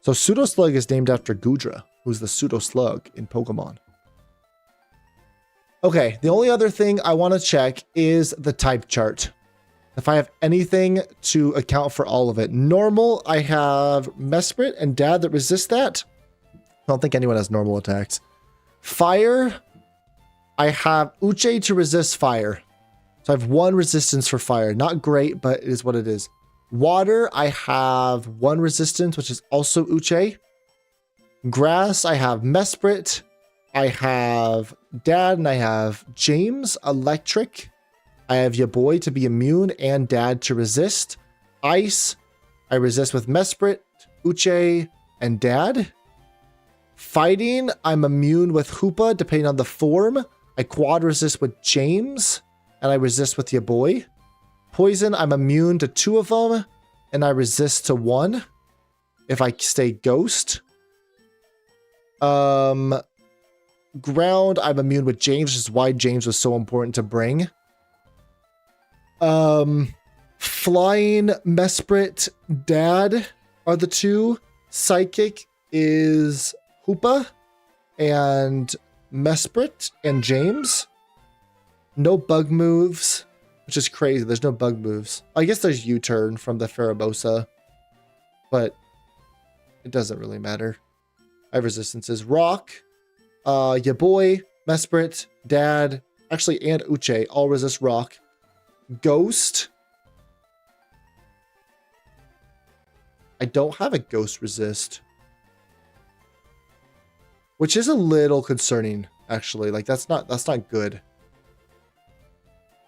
So Pseudo Slug is named after Gudra, who's the Pseudo Slug in Pokemon. Okay, the only other thing I want to check is the type chart. If I have anything to account for all of it. Normal, I have Mesprit and Dad that resist that. I don't think anyone has normal attacks. Fire, I have Uche to resist fire. So I have 1 resistance for fire. Not great, but it is what it is. Water, I have 1 resistance, which is also Uche. Grass, I have Mesprit. I have Dad and I have James. Electric, I have your boy to be immune and Dad to resist. Ice, I resist with Mesprit, Uche, and Dad. Fighting, I'm immune with Hoopa, depending on the form. I quad resist with James, and I resist with your boy. Poison, I'm immune to 2 of them, and I resist to 1 if I stay Ghost. Ground, I'm immune with James, which is why James was so important to bring. Flying, Mesprit, Dad are the 2. Psychic is Hoopa and Mesprit and James. No bug moves, which is crazy. There's no bug moves. I guess there's U-turn from the Farabosa, but it doesn't really matter. I have resistances. Rock, your boy, Mesprit, Dad, actually, and Uche all resist rock. Ghost. I don't have a ghost resist, which is a little concerning, actually. Like that's not good.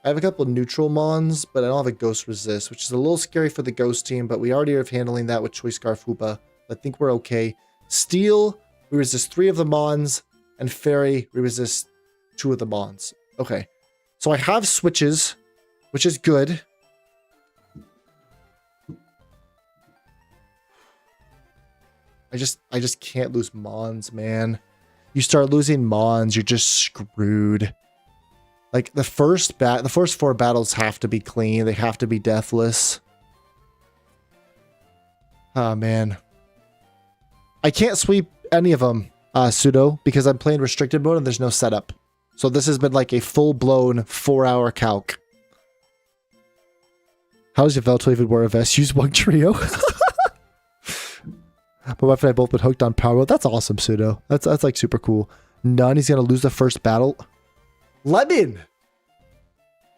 I have a couple of neutral mons, but I don't have a ghost resist, which is a little scary for the ghost team, but we already are handling that with Choice Scarf Hoopa. I think we're okay. Steel, we resist 3 of the mons, and fairy, we resist 2 of the mons. Okay. So I have switches, which is good. I just can't lose mons, man. You start losing mons, you're just screwed. Like the first 4 battles have to be clean. They have to be deathless. Oh man. I can't sweep any of them, pseudo, because I'm playing restricted mode and there's no setup. So this has been like a full-blown 4-hour calc. How does your Velto even wear a vest? Use one trio. My wife and I both been hooked on power mode. That's awesome, pseudo. That's like super cool. None. He's gonna lose the first battle. Lemon.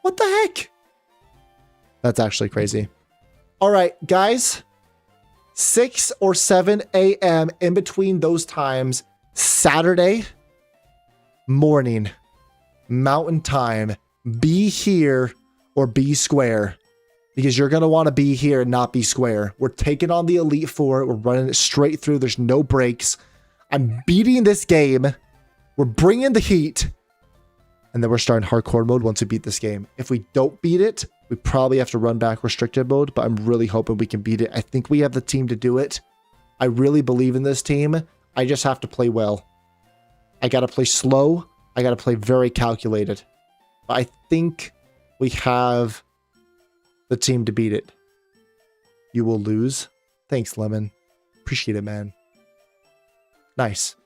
What the heck? That's actually crazy. All right, guys. 6 or 7 a.m. in between those times. Saturday morning, mountain time. Be here or be square. Because you're going to want to be here and not be square. We're taking on the Elite Four. We're running it straight through. There's no breaks. I'm beating this game. We're bringing the heat. And then we're starting hardcore mode once we beat this game. If we don't beat it, we probably have to run back restricted mode. But I'm really hoping we can beat it. I think we have the team to do it. I really believe in this team. I just have to play well. I got to play slow. I got to play very calculated. But I think we have the team to beat it. You will lose. Thanks, Lemon. Appreciate it, man. Nice.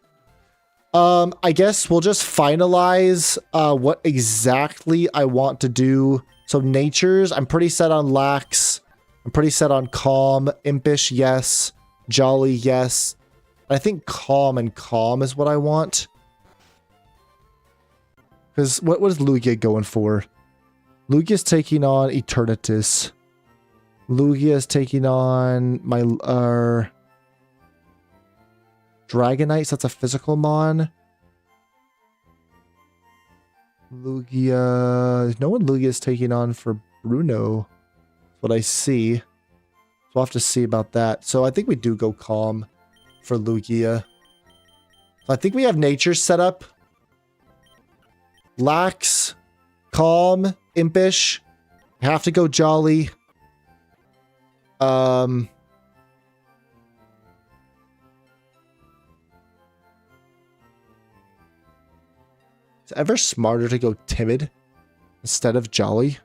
I guess we'll just finalize what exactly I want to do. So natures, I'm pretty set on lax. I'm pretty set on calm. Impish, yes. Jolly, yes. I think calm and calm is what I want. Because what is Lugia going for? Lugia's taking on Eternatus. Lugia's taking on my Dragonite, so that's a physical mon. Lugia. No one Lugia's taking on for Bruno. That's what I see. So we'll have to see about that. So I think we do go calm for Lugia. So I think we have nature set up. Lax, calm, impish. Have to go jolly. It's ever smarter to go timid instead of jolly.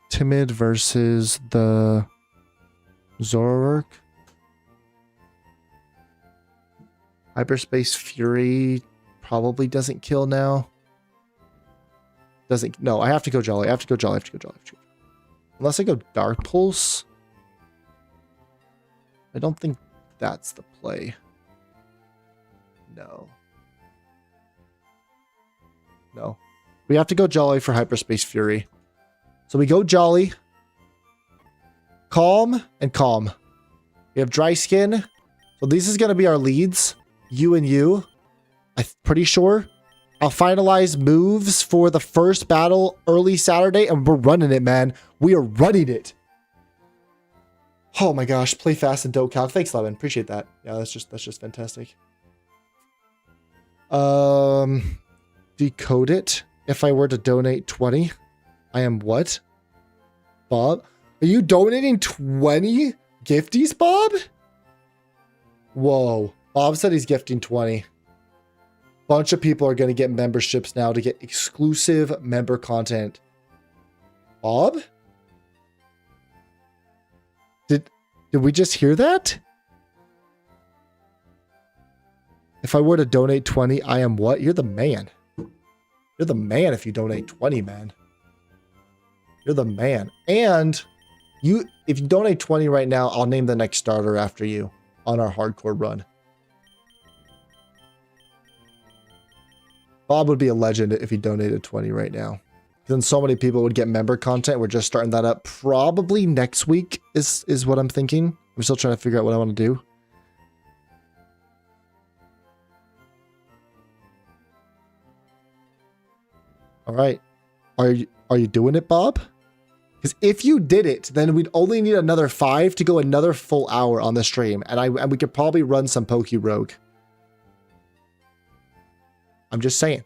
Timid versus the Zoroark. Hyperspace Fury probably doesn't kill now. Doesn't. No, I have to go jolly. I have to go jolly. I have to go jolly. Unless I go Dark Pulse. I don't think that's the play. No. No. We have to go jolly for Hyperspace Fury. So we go jolly. Calm and calm. We have dry skin. So these is going to be our leads. You and you. I'm pretty sure. I'll finalize moves for the first battle early Saturday, and we're running it, man. We are running it. Oh my gosh, play fast and don't calc. Thanks, Lemon. Appreciate that. Yeah, that's just fantastic. Decode it. If I were to donate 20, I am what? Bob? Are you donating 20 gifties, Bob? Whoa. Bob said he's gifting 20. Bunch of people are going to get memberships now to get exclusive member content. Bob? Did we just hear that? If I were to donate 20, I am what? You're the man. You're the man if you donate 20, man. You're the man. And if you donate 20 right now, I'll name the next starter after you on our hardcore run. Bob would be a legend if he donated 20 right now. Then so many people would get member content. We're just starting that up. Probably next week is what I'm thinking. I'm still trying to figure out what I want to do. All right. Are you doing it, Bob? Because if you did it, then we'd only need another 5 to go another full hour on the stream. And we could probably run some Poke Rogue. I'm just saying.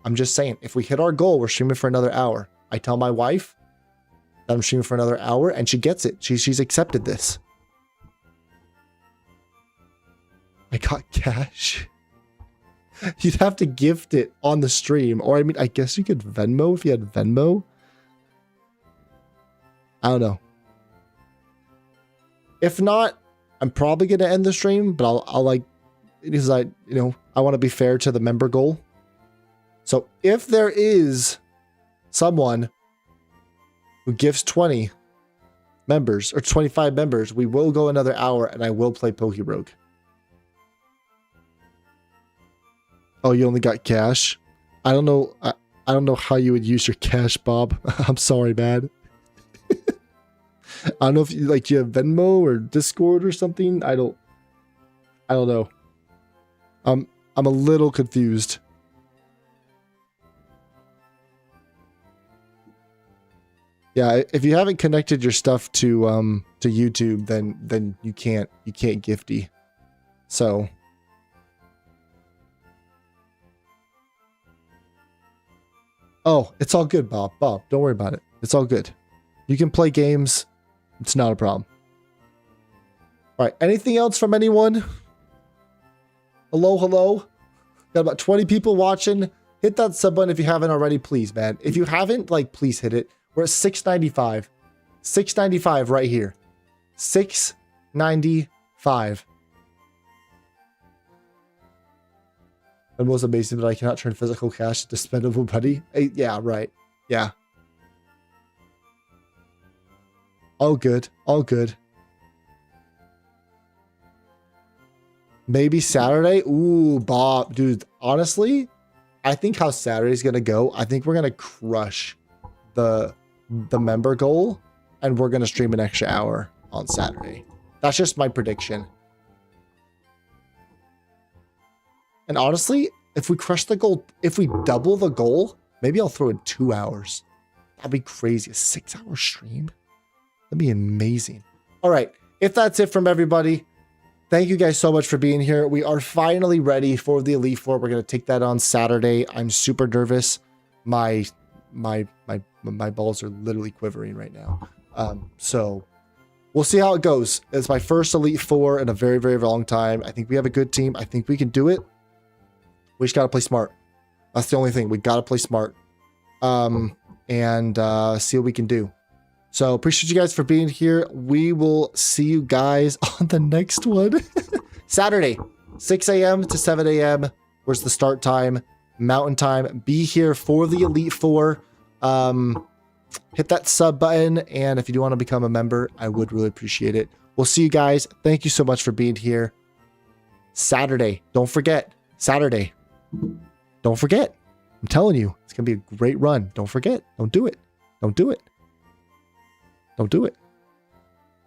If we hit our goal, we're streaming for another hour. I tell my wife that I'm streaming for another hour, and she gets it. She's accepted this. I got cash. You'd have to gift it on the stream. Or, I mean, I guess you could Venmo if you had Venmo. I don't know. If not, I'm probably going to end the stream, but I'll like, because I want to be fair to the member goal. So if there is someone who gives 20 members or 25 members, we will go another hour and I will play Poke Rogue. Oh, you only got cash? I don't know. I don't know how you would use your cash, Bob. I'm sorry, man. I don't know if you you have Venmo or Discord or something. I don't know. I'm a little confused. Yeah, if you haven't connected your stuff to YouTube, then you can't gifty. So oh, it's all good, Bob. Bob, don't worry about it. It's all good. You can play games. It's not a problem. All right. Anything else from anyone? Hello, hello. Got about 20 people watching. Hit that sub button if you haven't already, please, man. If you haven't, please hit it. We're at 695. 695 right here. 695. The most amazing that I cannot turn physical cash into spendable money. Yeah, right. Yeah. All good. All good. Maybe Saturday? Ooh, Bob. Dude, honestly, I think how Saturday's going to go, I think we're going to crush the member goal, and we're going to stream an extra hour on Saturday. That's just my prediction. And honestly, if we crush the goal, if we double the goal, maybe I'll throw in 2 hours. That'd be crazy. A 6-hour stream? That'd be amazing. All right. If that's it from everybody, thank you guys so much for being here. We are finally ready for the Elite Four. We're going to take that on Saturday. I'm super nervous. My balls are literally quivering right now. So we'll see how it goes. It's my first Elite Four in a very, very long time. I think we have a good team. I think we can do it. We just got to play smart. That's the only thing. We got to play smart. And see what we can do. So appreciate you guys for being here. We will see you guys on the next one. Saturday, 6 a.m. to 7 a.m. Where's the start time? Mountain time. Be here for the Elite Four. Hit that sub button. And if you do want to become a member, I would really appreciate it. We'll see you guys. Thank you so much for being here. Saturday. Don't forget. Saturday. Don't forget. I'm telling you, it's going to be a great run. Don't forget. Don't do it. Don't do it. Don't do it.